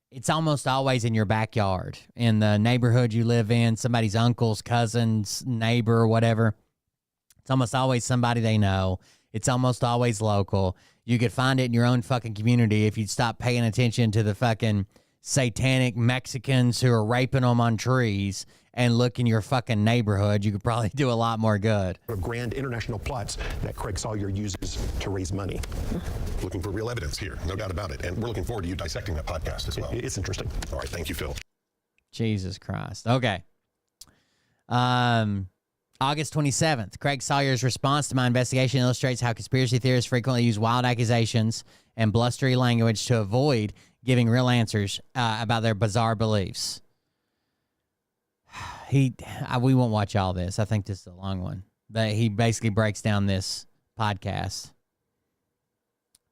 It's almost always in your backyard, in the neighborhood you live in, somebody's uncle's, cousin's, neighbor, whatever. It's almost always somebody they know. It's almost always local. You could find it in your own fucking community if you'd stop paying attention to the fucking satanic Mexicans who are raping them on trees and look in your fucking neighborhood. You could probably do a lot more good. Grand international plots that Craig Sawyer uses to raise money. Looking for real evidence here, no doubt about it. And we're looking forward to you dissecting that podcast as well. It's interesting. All right, thank you, Phil. Jesus Christ. Okay. August 27th, Craig Sawyer's response to my investigation illustrates how conspiracy theorists frequently use wild accusations and blustery language to avoid giving real answers about their bizarre beliefs. We won't watch all this. I think this is a long one. But he basically breaks down this podcast.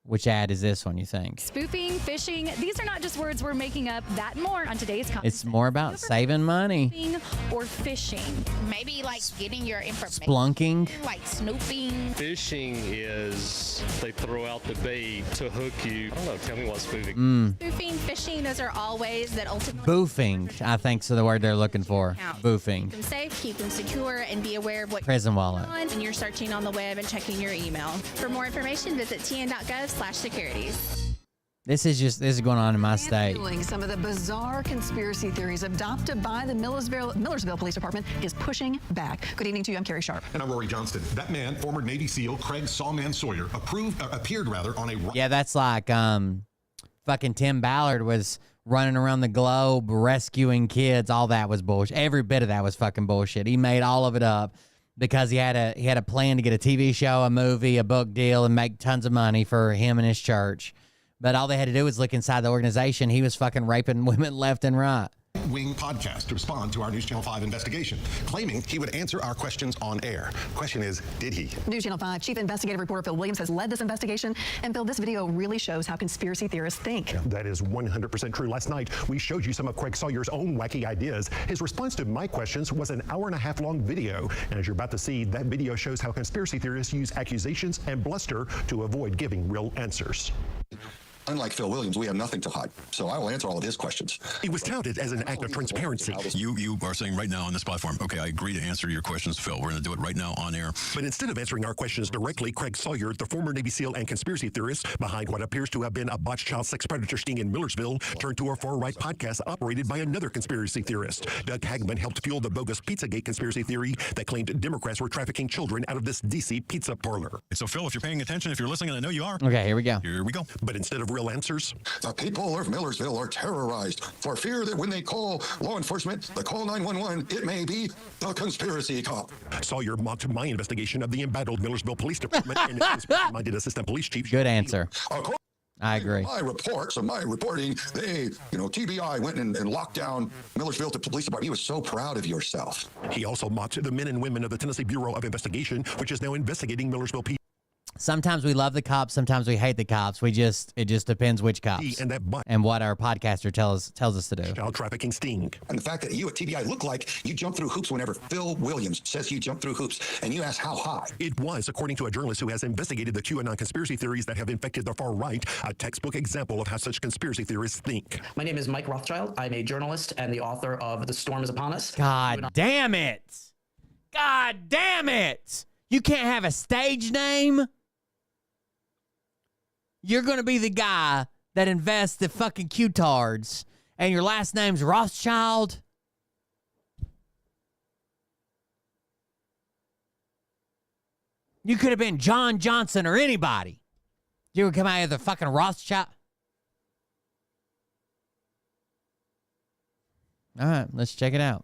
Which ad is this one, you think? Spoofing, phishing, these are not just words we're making up. That and more on today's content. It's more about saving money. Or phishing. Maybe like getting your information. Splunking. Like snooping. Phishing is they throw out the bait to hook you. I don't know. Tell me what spoofing. Spoofing, phishing, those are all ways that ultimately. Boofing, I think, is the word they're looking for. Boofing. Keep them safe, keep them secure, and be aware of what prison wallet. And you're searching on the web and checking your email. For more information, visit tn.gov/securities. This is going on in my state. Some of the bizarre conspiracy theories adopted by the Millersville Police Department is pushing back. Good evening to you. I'm Carrie Sharp. And I'm Rory Johnston. That man, former Navy SEAL Craig Sawman Sawyer, appeared on a. Yeah, that's like fucking Tim Ballard was running around the globe rescuing kids. All that was bullshit. Every bit of that was fucking bullshit. He made all of it up because he had a plan to get a TV show, a movie, a book deal, and make tons of money for him and his church. But all they had to do was look inside the organization. He was fucking raping women left and right. Wing podcast to respond to our News Channel 5 investigation, claiming he would answer our questions on air. Question is, did he? News Channel 5 Chief Investigative Reporter Phil Williams has led this investigation. And Phil, this video really shows how conspiracy theorists think. That is 100% true. Last night, we showed you some of Craig Sawyer's own wacky ideas. His response to my questions was an hour-and-a-half long video. And as you're about to see, that video shows how conspiracy theorists use accusations and bluster to avoid giving real answers. Unlike Phil Williams, we have nothing to hide. So I will answer all of his questions. It was touted as an act of transparency. You are saying right now on this platform, okay, I agree to answer your questions, Phil. We're going to do it right now on air. But instead of answering our questions directly, Craig Sawyer, the former Navy SEAL and conspiracy theorist behind what appears to have been a botched child sex predator sting in Millersville, turned to a far-right podcast operated by another conspiracy theorist. Doug Hagman helped fuel the bogus Pizzagate conspiracy theory that claimed Democrats were trafficking children out of this D.C. pizza parlor. So, Phil, if you're paying attention, if you're listening, and I know you are. Okay, here we go. Here we go. But instead of real answers, the people of Millersville are terrorized for fear that when they call law enforcement, they call 911, it may be the conspiracy cop. Sawyer mocked my investigation of the embattled Millersville Police Department and its conspiracy-minded assistant police chief. Good answer. I agree. My reports and my reporting, TBI went and locked down Millersville Police Department. You were so proud of yourself. He also mocked the men and women of the Tennessee Bureau of Investigation, which is now investigating Millersville PD. Sometimes we love the cops, sometimes we hate the cops. It just depends which cops and what our podcaster tells us to do. Child trafficking sting. And the fact that you at TBI look like you jump through hoops whenever Phil Williams says you jump through hoops, and you ask how high. It was, according to a journalist who has investigated the QAnon conspiracy theories that have infected the far right, a textbook example of how such conspiracy theorists think. My name is Mike Rothschild. I'm a journalist and the author of The Storm is Upon Us. God damn it! God damn it! You can't have a stage name? You're going to be the guy that invests the fucking Q-tards, and your last name's Rothschild? You could have been John Johnson or anybody. You would come out of the fucking Rothschild. All right, let's check it out.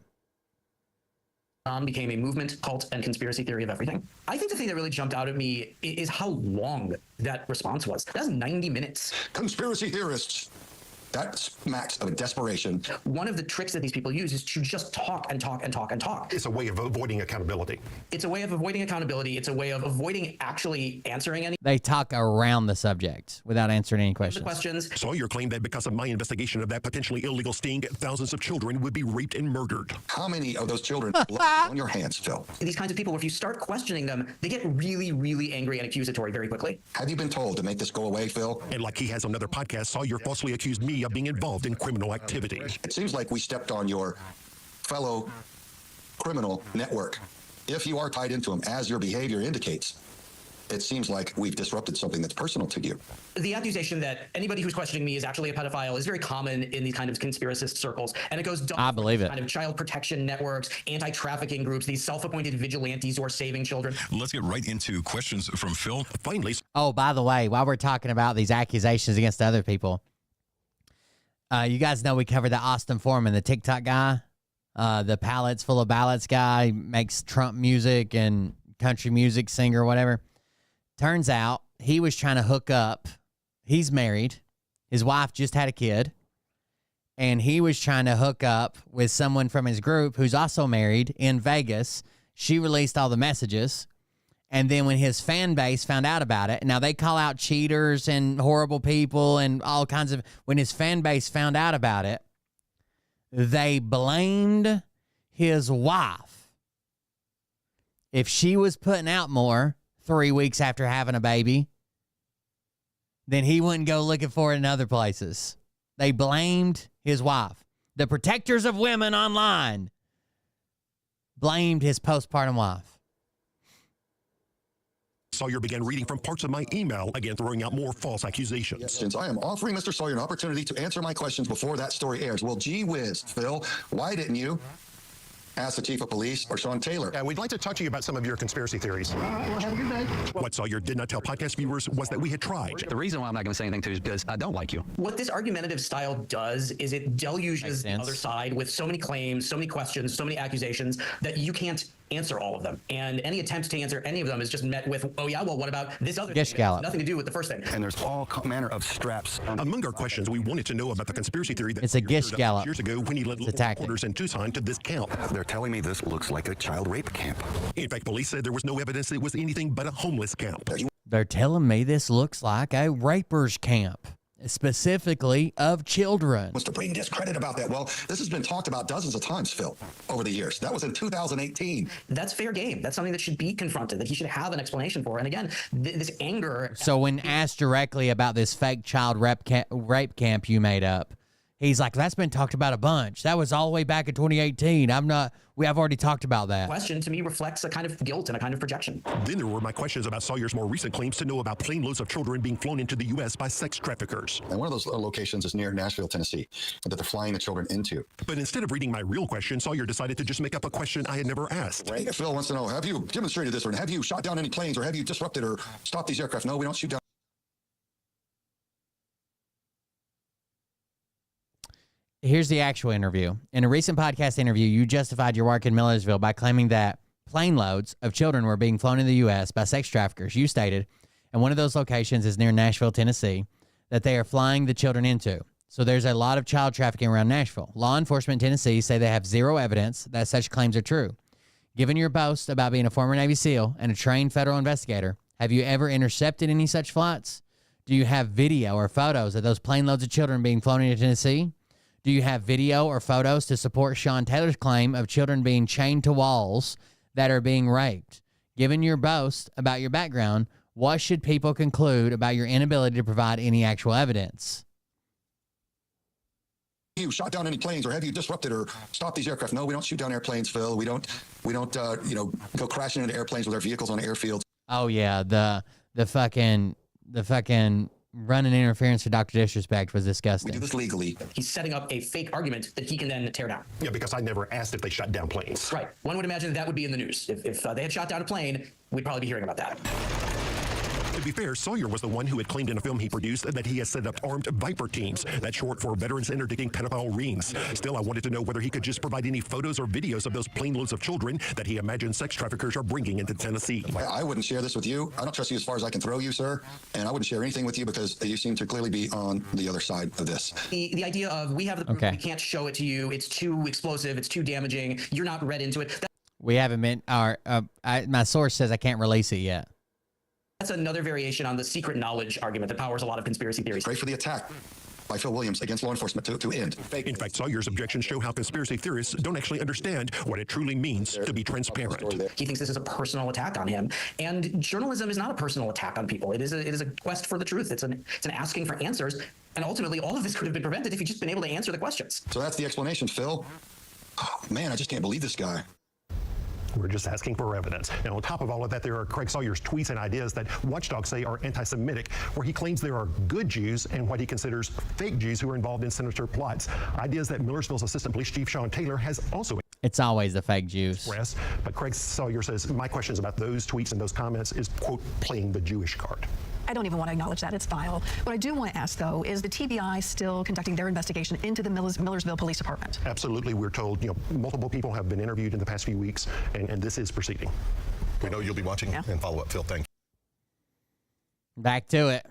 Became a movement, cult, and conspiracy theory of everything. I think the thing that really jumped out at me is how long that response was. That was 90 minutes. Conspiracy theorists. That's max of desperation. One of the tricks that these people use is to just talk and talk and talk and talk. It's a way of avoiding accountability. It's a way of avoiding accountability. It's a way of avoiding actually answering any. They talk around the subject without answering any questions. Sawyer claimed that because of my investigation of that potentially illegal sting, thousands of children would be raped and murdered. How many of those children blood on your hands, Phil? These kinds of people, if you start questioning them, they get really, really angry and accusatory very quickly. Have you been told to make this go away, Phil? And like he has another podcast, Sawyer falsely accused me of being involved in criminal activity. It seems like we stepped on your fellow criminal network. If you are tied into them, as your behavior indicates, it seems like we've disrupted something that's personal to you. The accusation that anybody who's questioning me is actually a pedophile is very common in these kind of conspiracist circles, and it goes I believe it. Kind of child protection networks, anti-trafficking groups, these self-appointed vigilantes who are saving children. Let's get right into questions from Phil. Finally. Oh, by the way, while we're talking about these accusations against other people, you guys know we covered the Austin Foreman, the TikTok guy, the pallets full of ballots guy, makes Trump music and country music singer, whatever. Turns out he was trying to hook up. He's married. His wife just had a kid. And he was trying to hook up with someone from his group who's also married in Vegas. She released all the messages. And then when his fan base found out about it, now they call out cheaters and horrible people and all kinds of, when his fan base found out about it, they blamed his wife. If she was putting out more 3 weeks after having a baby, then he wouldn't go looking for it in other places. They blamed his wife. The protectors of women online blamed his postpartum wife. Sawyer began reading from parts of my email, again throwing out more false accusations. Since I am offering Mr. Sawyer an opportunity to answer my questions before that story airs, well, gee whiz, Phil, why didn't you ask the chief of police or Sean Taylor? We'd like to talk to you about some of your conspiracy theories. Well, have a good day. What Sawyer did not tell podcast viewers was that we had tried. The reason why I'm not going to say anything to you is because I don't like you. What this argumentative style does is it deluges the other side with so many claims, so many questions, so many accusations that you can't answer all of them. And any attempt to answer any of them is just met with, oh yeah, well, what about this other thing? It has nothing to do with the first thing. And there's all manner of straps. Among our questions, we wanted to know about the conspiracy theory that it's a gish gallop. Years ago when he led reporters in Tucson to this camp. They're telling me this looks like a child rape camp. In fact, police said there was no evidence it was anything but a homeless camp. They're telling me this looks like a raper's camp. specifically of children. Was to bring discredit about that. Well, this has been talked about dozens of times, Phil, over the years. That was in 2018. That's fair game. That's something that should be confronted, that he should have an explanation for. And again, this anger. So when asked directly about this fake child rape camp you made up, he's like, that's been talked about a bunch. That was all the way back in 2018. I've already talked about that. Question to me reflects a kind of guilt and a kind of projection. Then there were my questions about Sawyer's more recent claims to know about plane loads of children being flown into the U.S. by sex traffickers. And one of those locations is near Nashville, Tennessee, that they're flying the children into. But instead of reading my real question, Sawyer decided to just make up a question I had never asked. Right. Phil wants to know, have you demonstrated this, or have you shot down any planes, or have you disrupted or stopped these aircraft? No, we don't shoot down. Here's the actual interview. In a recent podcast interview, you justified your work in Millersville by claiming that plane loads of children were being flown in the U.S. by sex traffickers. You stated, and one of those locations is near Nashville, Tennessee, that they are flying the children into. So there's a lot of child trafficking around Nashville. Law enforcement in Tennessee say they have zero evidence that such claims are true. Given your boast about being a former Navy SEAL and a trained federal investigator, have you ever intercepted any such flights? Do you have video or photos of those plane loads of children being flown into Tennessee? Do you have video or photos to support Sean Taylor's claim of children being chained to walls that are being raped? Given your boast about your background, what should people conclude about your inability to provide any actual evidence? You shot down any planes, or have you disrupted or stopped these aircraft? No, we don't shoot down airplanes, Phil. We don't go crashing into airplanes with our vehicles on airfields. Oh yeah, the fucking running interference for Dr. Disrespect was disgusting. We do this legally. He's setting up a fake argument that he can then tear down. Yeah, because I never asked if they shot down planes. Right. One would imagine that would be in the news. If they had shot down a plane, we'd probably be hearing about that. To be fair, Sawyer was the one who had claimed in a film he produced that he has set up armed Viper teams. That's short for Veterans Interdicting Pedophile Rings. Still, I wanted to know whether he could just provide any photos or videos of those plane loads of children that he imagined sex traffickers are bringing into Tennessee. I wouldn't share this with you. I don't trust you as far as I can throw you, sir. And I wouldn't share anything with you because you seem to clearly be on the other side of this. The idea of we have the proof, we can't show it to you, it's too explosive, it's too damaging, you're not read into it. We haven't been, my source says I can't release it yet. That's another variation on the secret knowledge argument that powers a lot of conspiracy theories. Pray for the attack by Phil Williams against law enforcement to end. In fact, Sawyer's objections show how conspiracy theorists don't actually understand what it truly means to be transparent. He thinks this is a personal attack on him, and journalism is not a personal attack on people. It is a quest for the truth. It's an asking for answers, and ultimately all of this could have been prevented if he'd just been able to answer the questions. So that's the explanation, Phil. Oh, man, I just can't believe this guy. We're just asking for evidence. And on top of all of that, there are Craig Sawyer's tweets and ideas that watchdogs say are anti-Semitic, where he claims there are good Jews and what he considers fake Jews who are involved in sinister plots. Ideas that Millersville's Assistant Police Chief Sean Taylor has also It's always the fake Jews. expressed. But Craig Sawyer says, my questions about those tweets and those comments is, quote, playing the Jewish card. I don't even want to acknowledge that. It's vile. What I do want to ask, though, is the TBI still conducting their investigation into the Millersville Police Department? Absolutely. We're told, multiple people have been interviewed in the past few weeks, and this is proceeding. We know you'll be watching and follow up, Phil. Thank you. Back to it.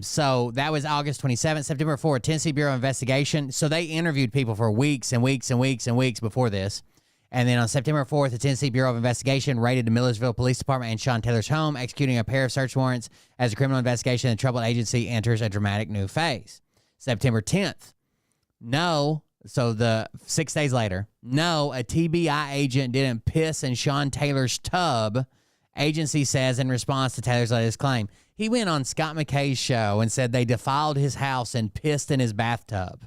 So that was August 27th, September 4th, Tennessee Bureau of Investigation. So they interviewed people for weeks and weeks and weeks and weeks before this. And then on September 4th, the Tennessee Bureau of Investigation raided the Millersville Police Department and Sean Taylor's home, executing a pair of search warrants as a criminal investigation and the troubled agency enters a dramatic new phase. September 10th. So the 6 days later, a TBI agent didn't piss in Sean Taylor's tub, agency says in response to Taylor's latest claim. He went on Scott McKay's show and said they defiled his house and pissed in his bathtub.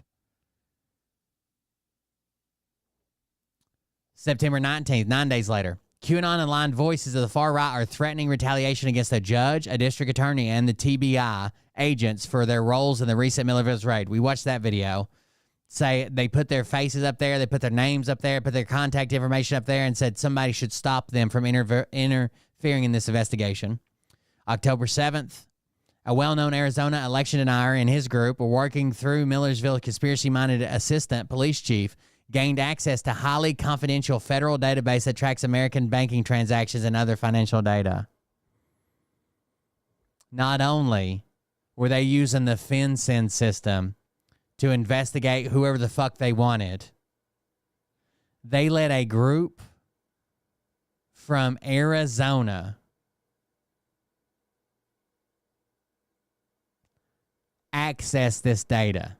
September 19th, 9 days later, QAnon-aligned voices of the far right are threatening retaliation against a judge, a district attorney, and the TBI agents for their roles in the recent Millersville raid. We watched that video. Say they put their faces up there, they put their names up there, put their contact information up there, and said somebody should stop them from interfering in this investigation. October 7th, a well-known Arizona election denier and his group were working through Millersville conspiracy-minded assistant police chief gained access to highly confidential federal database that tracks American banking transactions and other financial data. Not only were they using the FinCEN system to investigate whoever the fuck they wanted, they let a group from Arizona access this data.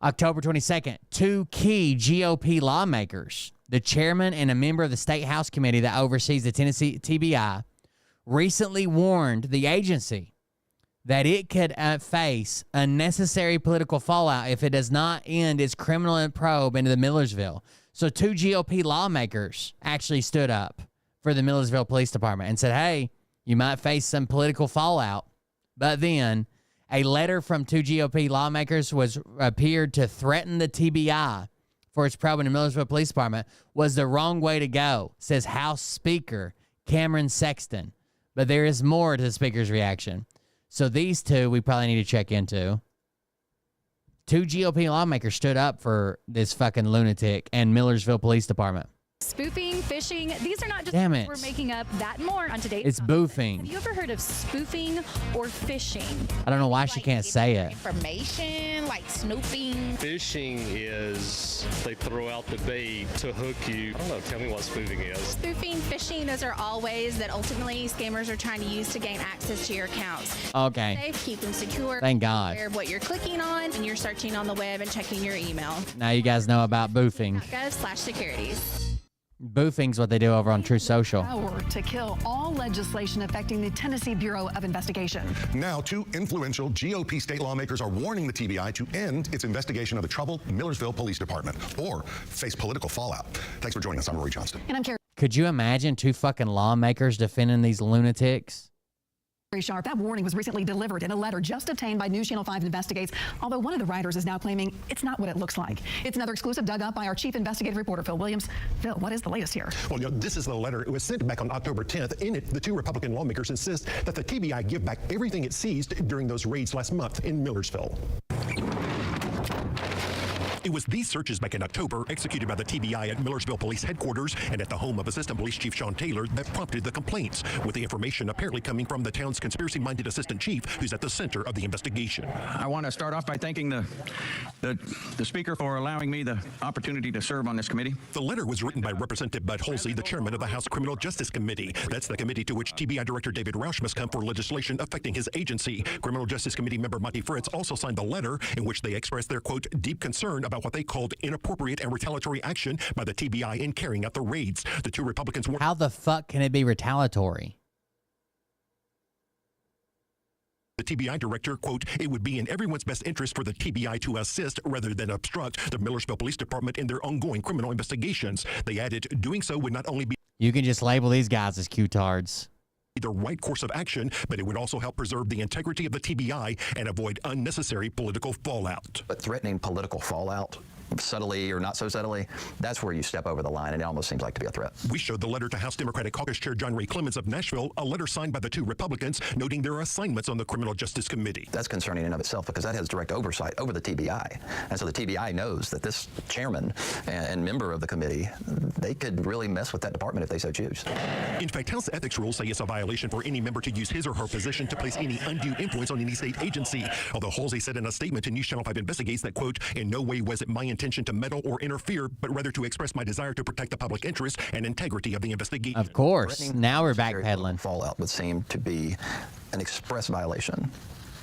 October 22nd, 2 key GOP lawmakers, the chairman and a member of the State House Committee that oversees the Tennessee TBI, recently warned the agency that it could face unnecessary political fallout if it does not end its criminal probe into the Millersville. So 2 GOP lawmakers actually stood up for the Millersville Police Department and said, hey, you might face some political fallout. But then a letter from 2 GOP lawmakers appeared to threaten the TBI for its probe in the Millersville Police Department was the wrong way to go, says House Speaker Cameron Sexton. But there is more to the Speaker's reaction. So these two we probably need to check into. 2 GOP lawmakers stood up for this fucking lunatic and Millersville Police Department. Spoofing, phishing, these are not just Damn words it. we're making up. That and more on today's It's topic. boofing. Have you ever heard of spoofing or phishing? I don't know why she can't say it. Information, like snooping. Phishing is they throw out the bait to hook you. I don't know. Tell me what spoofing is. Spoofing, phishing, those are all ways that ultimately scammers are trying to use to gain access to your accounts. Okay. Safe, keep them secure. Thank God. Aware of what you're clicking on, and you're searching on the web and checking your email. Now you guys know about boofing. .gov/securities. Boofing's what they do over on True Social. Power to kill all legislation affecting the Tennessee Bureau of Investigation. Now, 2 influential GOP state lawmakers are warning the TBI to end its investigation of the troubled Millersville Police Department or face political fallout. Thanks for joining us. I'm Rory Johnston. And I'm Carrie Could you imagine 2 fucking lawmakers defending these lunatics? Sharp. That warning was recently delivered in a letter just obtained by News Channel 5 Investigates, although one of the writers is now claiming it's not what it looks like. It's another exclusive dug up by our chief investigative reporter, Phil Williams. Phil, what is the latest here? Well, this is the letter. It was sent back on October 10th. In it, the 2 Republican lawmakers insist that the TBI give back everything it seized during those raids last month in Millersville. It was these searches back in October, executed by the TBI at Millersville Police Headquarters and at the home of Assistant Police Chief Sean Taylor, that prompted the complaints, with the information apparently coming from the town's conspiracy-minded assistant chief, who's at the center of the investigation. I want to start off by thanking the Speaker for allowing me the opportunity to serve on this committee. The letter was written by Representative Bud Halsey, the chairman of the House Criminal Justice Committee. That's the committee to which TBI Director David Roush must come for legislation affecting his agency. Criminal Justice Committee member Monty Fritz also signed the letter in which they expressed their, quote, deep concern about what they called inappropriate and retaliatory action by the TBI in carrying out the raids. The 2 Republicans were... How the fuck can it be retaliatory? The TBI director, quote, it would be in everyone's best interest for the TBI to assist rather than obstruct the Millersville Police Department in their ongoing criminal investigations. They added, doing so would not only be... You can just label these guys as Q-tards. The right course of action, but it would also help preserve the integrity of the TBI and avoid unnecessary political fallout. But threatening political fallout, subtly or not so subtly, that's where you step over the line, and it almost seems like to be a threat. We showed the letter to House Democratic Caucus Chair John Ray Clemens of Nashville, a letter signed by the 2 Republicans noting their assignments on the Criminal Justice Committee. That's concerning in and of itself because that has direct oversight over the TBI. And so the TBI knows that this chairman and member of the committee, they could really mess with that department if they so choose. In fact, House ethics rules say it's a violation for any member to use his or her position to place any undue influence on any state agency. Although Halsey said in a statement to News Channel 5 Investigates that, quote, in no way was it my intention to meddle or interfere, but rather to express my desire to protect the public interest and integrity of the investigation. Of course. Now we're backpedaling. Fallout would seem to be an express violation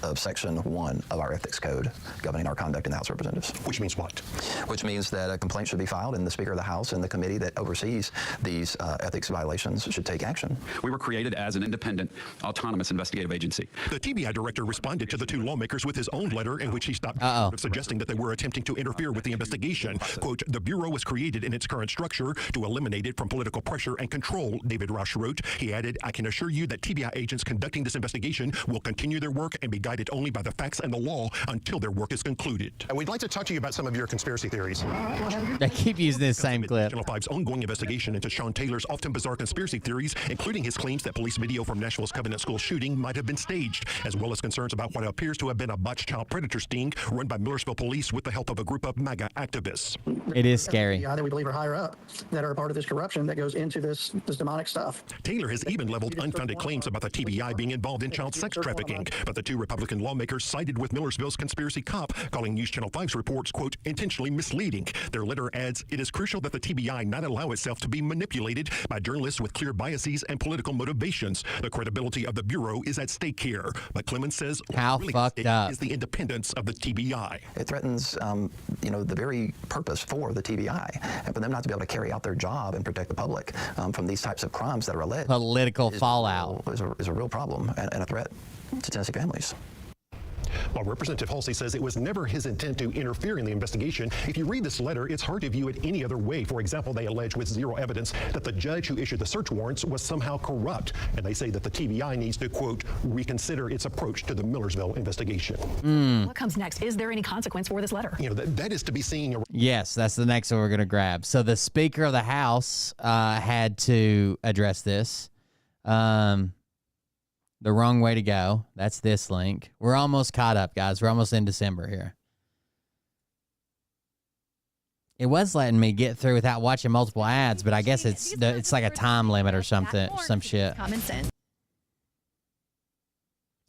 of Section 1 of our Ethics Code governing our conduct in the House of Representatives. Which means what? Which means that a complaint should be filed and the Speaker of the House and the committee that oversees these ethics violations should take action. We were created as an independent, autonomous investigative agency. The TBI director responded to the 2 lawmakers with his own letter in which he stopped suggesting that they were attempting to interfere with the investigation. Quote, the Bureau was created in its current structure to eliminate it from political pressure and control, David Roush wrote. He added, I can assure you that TBI agents conducting this investigation will continue their work and be guided only by the facts and the law until their work is concluded. And we'd like to talk to you about some of your conspiracy theories. They keep using this same clip. Channel 5's ongoing investigation into Sean Taylor's often bizarre conspiracy theories, including his claims that police video from Nashville's Covenant School shooting might have been staged, as well as concerns about what appears to have been a botched child predator sting run by Millersville police with the help of a group of MAGA activists. It is scary. That we believe are higher up that are a part of this corruption that goes into this demonic stuff. Taylor has even leveled unfounded claims about the TBI being involved in child sex trafficking, but the 2 Republicans Republican lawmakers sided with Millersville's conspiracy cop, calling News Channel 5's reports, quote, intentionally misleading. Their letter adds, it is crucial that the TBI not allow itself to be manipulated by journalists with clear biases and political motivations. The credibility of the Bureau is at stake here. But Clemens says how really fucked up is the independence of the TBI. It threatens, the very purpose for the TBI, and for them not to be able to carry out their job and protect the public from these types of crimes that are alleged. Political fallout is a real problem and a threat to Tennessee families. While Representative Halsey says it was never his intent to interfere in the investigation, if you read this letter, it's hard to view it any other way. For example, they allege with zero evidence that the judge who issued the search warrants was somehow corrupt. And they say that the TBI needs to, quote, reconsider its approach to the Millersville investigation. What comes next? Is there any consequence for this letter? That is to be seen. Yes, that's the next one we're going to grab. So the Speaker of the House had to address this. The wrong way to go. That's this link. We're almost caught up, guys. We're almost in December here. It was letting me get through without watching multiple ads, but I guess it's like a time limit or something, some shit. Common sense.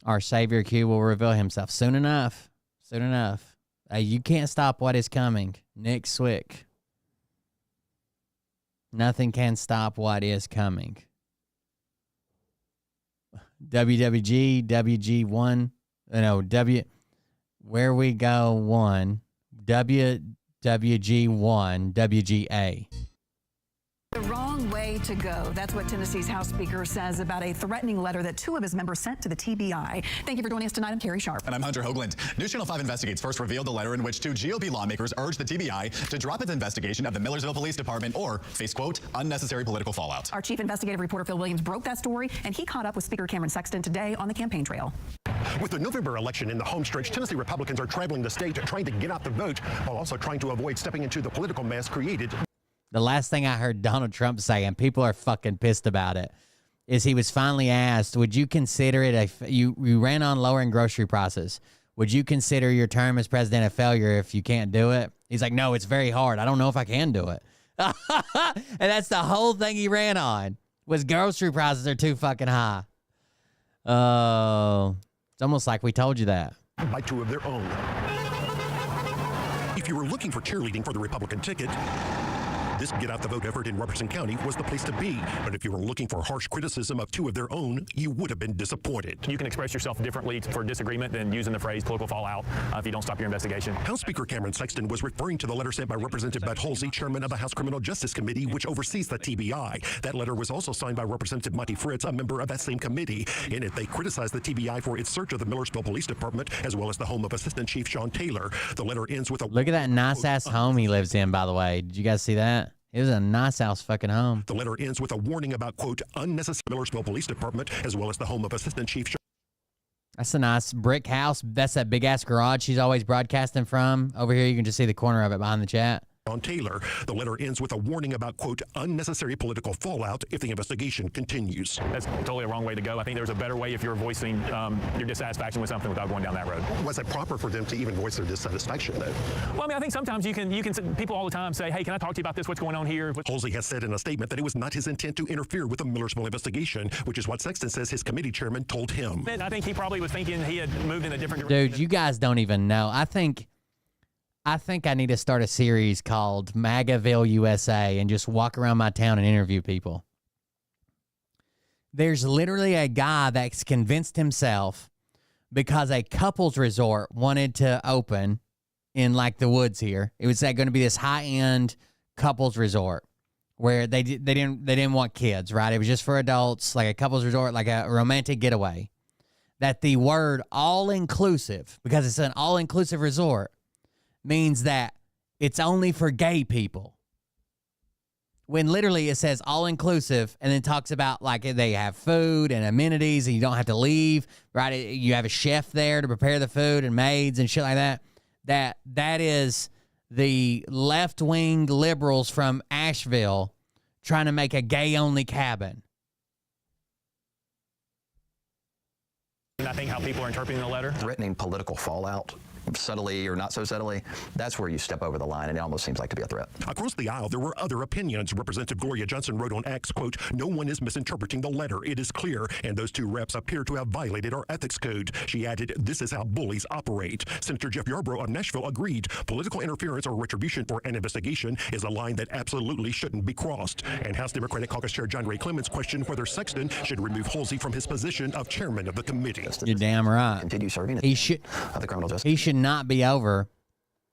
Our Savior Q will reveal himself soon enough. Soon enough. You can't stop what is coming. Nick Swick. Nothing can stop what is coming. WWG, WG1, where we go 1, WWG1, WGA. The wrong way to go. That's what Tennessee's House Speaker says about a threatening letter that 2 of his members sent to the TBI. Thank you for joining us tonight. I'm Carrie Sharp. And I'm Hunter Hoagland. News Channel 5 Investigates first revealed the letter in which 2 GOP lawmakers urged the TBI to drop its investigation of the Millersville Police Department or face, quote, unnecessary political fallout. Our chief investigative reporter, Phil Williams, broke that story, and he caught up with Speaker Cameron Sexton today on the campaign trail. With the November election in the home stretch, Tennessee Republicans are traveling the state trying to get out the vote while also trying to avoid stepping into the political mess created. The last thing I heard Donald Trump say, and people are fucking pissed about it, is he was finally asked, would you consider it you ran on lowering grocery prices. Would you consider your term as president a failure if you can't do it? He's like, no, it's very hard. I don't know if I can do it. And that's the whole thing he ran on, was grocery prices are too fucking high. Oh, it's almost like we told you that. By 2 of their own. If you were looking for cheerleading for the Republican ticket, this Get Out the Vote effort in Robertson County was the place to be. But if you were looking for harsh criticism of 2 of their own, you would have been disappointed. You can express yourself differently for disagreement than using the phrase political fallout if you don't stop your investigation. House Speaker Cameron Sexton was referring to the letter sent by Representative Bud Halsey, chairman of the House Criminal Justice Committee, which oversees the TBI. That letter was also signed by Representative Monty Fritz, a member of that same committee. In it, they criticized the TBI for its search of the Millersville Police Department, as well as the home of Assistant Chief Sean Taylor. The letter ends with a... Look at that nice-ass home he lives in, by the way. Did you guys see that? It was a nice house fucking home. The letter ends with a warning about, quote, unnecessary Millersville Police Department, as well as the home of Assistant Chief. That's a nice brick house. That's that big-ass garage she's always broadcasting from. Over here, you can just see the corner of it behind the chat. On Taylor, the letter ends with a warning about, quote, unnecessary political fallout if the investigation continues. That's totally a wrong way to go. I think there's a better way if you're voicing your dissatisfaction with something without going down that road. Was it proper for them to even voice their dissatisfaction, though? Well, I mean, I think sometimes you can people all the time say, hey, can I talk to you about this? What's going on here? Halsey has said in a statement that it was not his intent to interfere with the Millersville investigation, which is what Sexton says his committee chairman told him. I think he probably was thinking he had moved in a different direction. Dude, you guys don't even know. I think I need to start a series called MAGAville USA and just walk around my town and interview people. There's literally a guy that's convinced himself because a couples resort wanted to open in like the woods here. It was going to be this high-end couples resort where they didn't want kids, right? It was just for adults, like a couples resort, like a romantic getaway. That the word all-inclusive, because it's an all-inclusive resort, means that it's only for gay people. When literally it says all-inclusive and then talks about like they have food and amenities and you don't have to leave, right? You have a chef there to prepare the food and maids and shit like that. That is the left-wing liberals from Asheville trying to make a gay-only cabin. And I think how people are interpreting the letter. Threatening political fallout subtly or not so subtly, that's where you step over the line, and it almost seems like to be a threat. Across the aisle, there were other opinions. Representative Gloria Johnson wrote on X, quote, "No one is misinterpreting the letter. It is clear, and those two reps appear to have violated our ethics code." She added, "This is how bullies operate." Senator Jeff Yarbrough of Nashville agreed. Political interference or retribution for an investigation is a line that absolutely shouldn't be crossed. And House Democratic Caucus Chair John Ray Clements questioned whether Sexton should remove Halsey from his position of chairman of the committee. You're damn right. Continue serving He should the criminal justice. He should not be over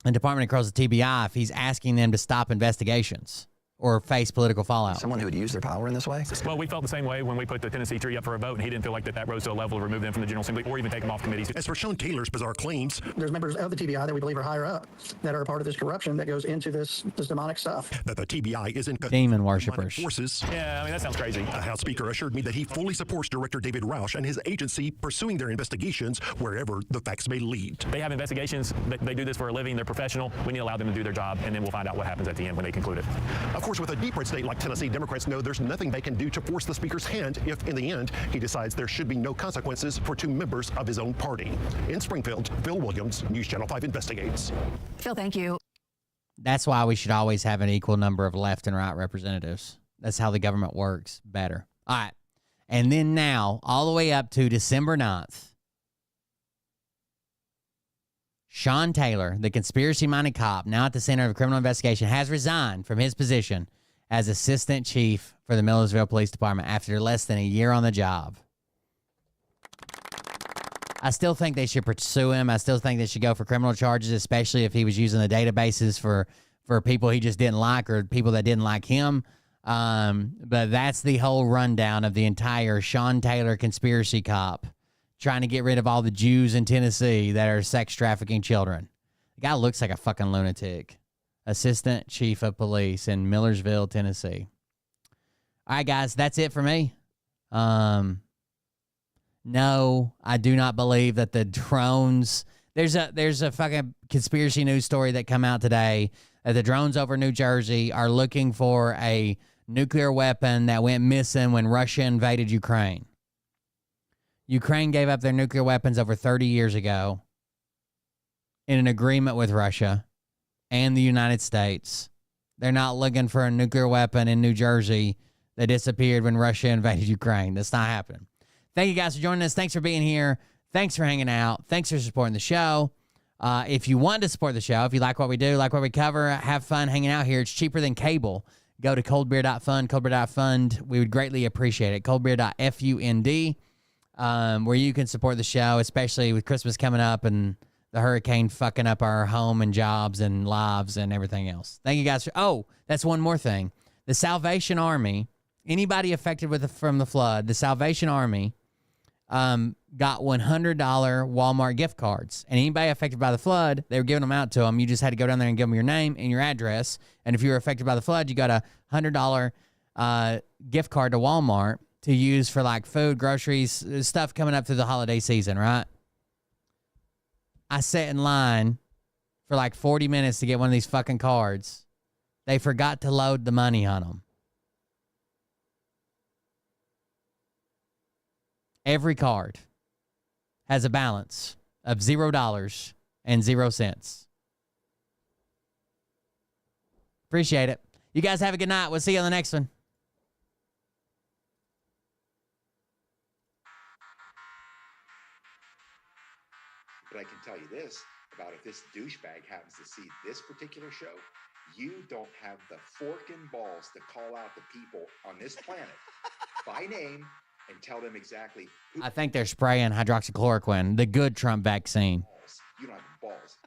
a department across the TBI if he's asking them to stop investigations or face political fallout. Someone who would use their power in this way? Well, we felt the same way when we put the Tennessee tree up for a vote, and he didn't feel like that rose to a level to remove them from the General Assembly or even take them off committees. As for Sean Taylor's bizarre claims, There's members of the TBI that we believe are higher up that are a part of this corruption that goes into this demonic stuff. that the TBI isn't Demon worshippers. forces. Yeah, I mean, that sounds crazy. A House Speaker assured me that he fully supports Director David Roush and his agency pursuing their investigations wherever the facts may lead. They have investigations. They do this for a living. They're professional. We need to allow them to do their job, and then we'll find out what happens at the end when they conclude it. Of course, with a deep red state like Tennessee, Democrats know there's nothing they can do to force the Speaker's hand if, in the end, he decides there should be no consequences for two members of his own party. In Springfield, Phil Williams, News Channel 5 Investigates. Phil, thank you. That's why we should always have an equal number of left and right representatives. That's how the government works better. All right. And then now, all the way up to December 9th, Sean Taylor, the conspiracy-minded cop, now at the center of a criminal investigation, has resigned from his position as assistant chief for the Millersville Police Department after less than a year on the job. I still think they should pursue him. I still think they should go for criminal charges, especially if he was using the databases for people he just didn't like or people that didn't like him. But that's the whole rundown of the entire Sean Taylor conspiracy cop trying to get rid of all the Jews in Tennessee that are sex trafficking children. The guy looks like a fucking lunatic. Assistant Chief of Police in Millersville, Tennessee. All right, guys, that's it for me. No, I do not believe that the drones... There's a fucking conspiracy news story that come out today that the drones over New Jersey are looking for a nuclear weapon that went missing when Russia invaded Ukraine. Ukraine gave up their nuclear weapons over 30 years ago in an agreement with Russia and the United States. They're not looking for a nuclear weapon in New Jersey that disappeared when Russia invaded Ukraine. That's not happening. Thank you guys for joining us. Thanks for being here. Thanks for hanging out. Thanks for supporting the show. If you want to support the show, if you like what we do, like what we cover, have fun hanging out here, it's cheaper than cable. Go to coldbeer.fund, coldbeer.fund. We would greatly appreciate it. Coldbeer.fund, where you can support the show, especially with Christmas coming up and the hurricane fucking up our home and jobs and lives and everything else. Thank you guys. That's one more thing. The Salvation Army, anybody affected from the flood, the Salvation Army got $100 Walmart gift cards. And anybody affected by the flood, they were giving them out to them. You just had to go down there and give them your name and your address. And if you were affected by the flood, you got a $100 gift card to Walmart to use for like food, groceries, stuff coming up through the holiday season, right? I sat in line for like 40 minutes to get one of these fucking cards. They forgot to load the money on them. Every card has a balance of $0.00. Appreciate it. You guys have a good night. We'll see you on the next one. But I can tell you this about if this douchebag happens to see this particular show, you don't have the forking balls to call out the people on this planet by name and tell them exactly who. I think they're spraying hydroxychloroquine, the good Trump vaccine. You don't have the balls.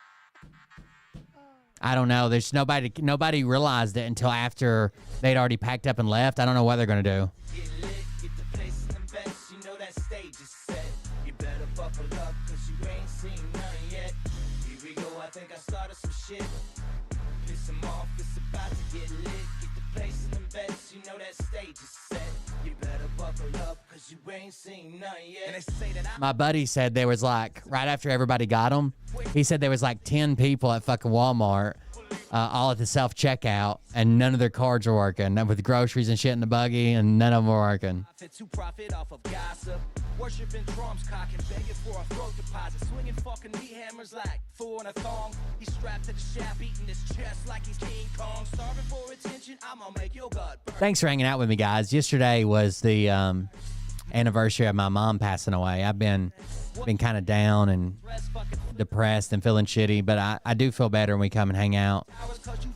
I don't know. There's nobody realized it until after they'd already packed up and left. I don't know what they're going to do. I think I started some shit. Piss them off, it's about to get lit. Get the place in them beds, you know that stage is set. You better buckle up, cause you ain't seen none yet. And they say that My buddy said there was like, right after everybody got them, he said there was like 10 people at fucking Walmart all at the self-checkout, and none of their cards are working. With groceries and shit in the buggy, and none of them are working. To profit off of gossip, worshiping drums, cocking, begging for a throat deposit, swinging fucking meat hammers like four in a thong. He's strapped to the shaft, eating his chest like he's King Kong, starving for attention. I'ma make your gut burn. Thanks for hanging out with me, guys. Yesterday was the anniversary of my mom passing away. I've been kind of down and depressed and feeling shitty, but I do feel better when we come and hang out,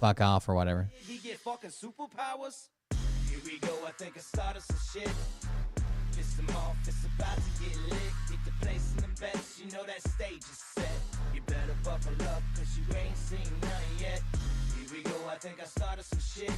fuck off or whatever. He get fucking superpowers. Here we go, I think I started some shit. Piss him off, it's about to get lit. Get the place in the bets, you know that stage is set. You better buckle up, cause you ain't seen none yet. Here we go, I think I started some shit.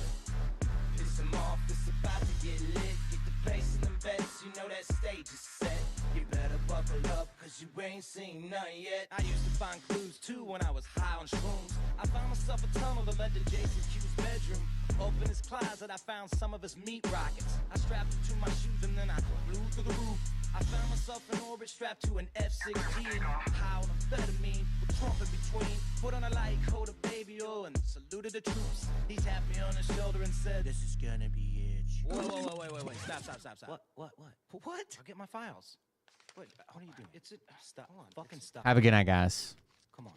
Piss him off, it's about to get lit. Get the place in the bets, you know that stage is set. You better buckle up, cause you ain't seen none yet. I used to find clues too when I was high on shrooms. I found myself a tunnel that led to Jason Q's bedroom. Open his closet, I found some of his meat rockets. I strapped it to my shoes and then I flew through the roof. I found myself in orbit strapped to an F-16. High on amphetamine with Trump in between. Put on a light coat of baby oil and saluted the troops. He tapped me on the shoulder and said, "This is gonna be it." Wait. Stop. What? I'll get my files. What are you doing? Stop. Fucking stop. Have a good night, guys. Come on.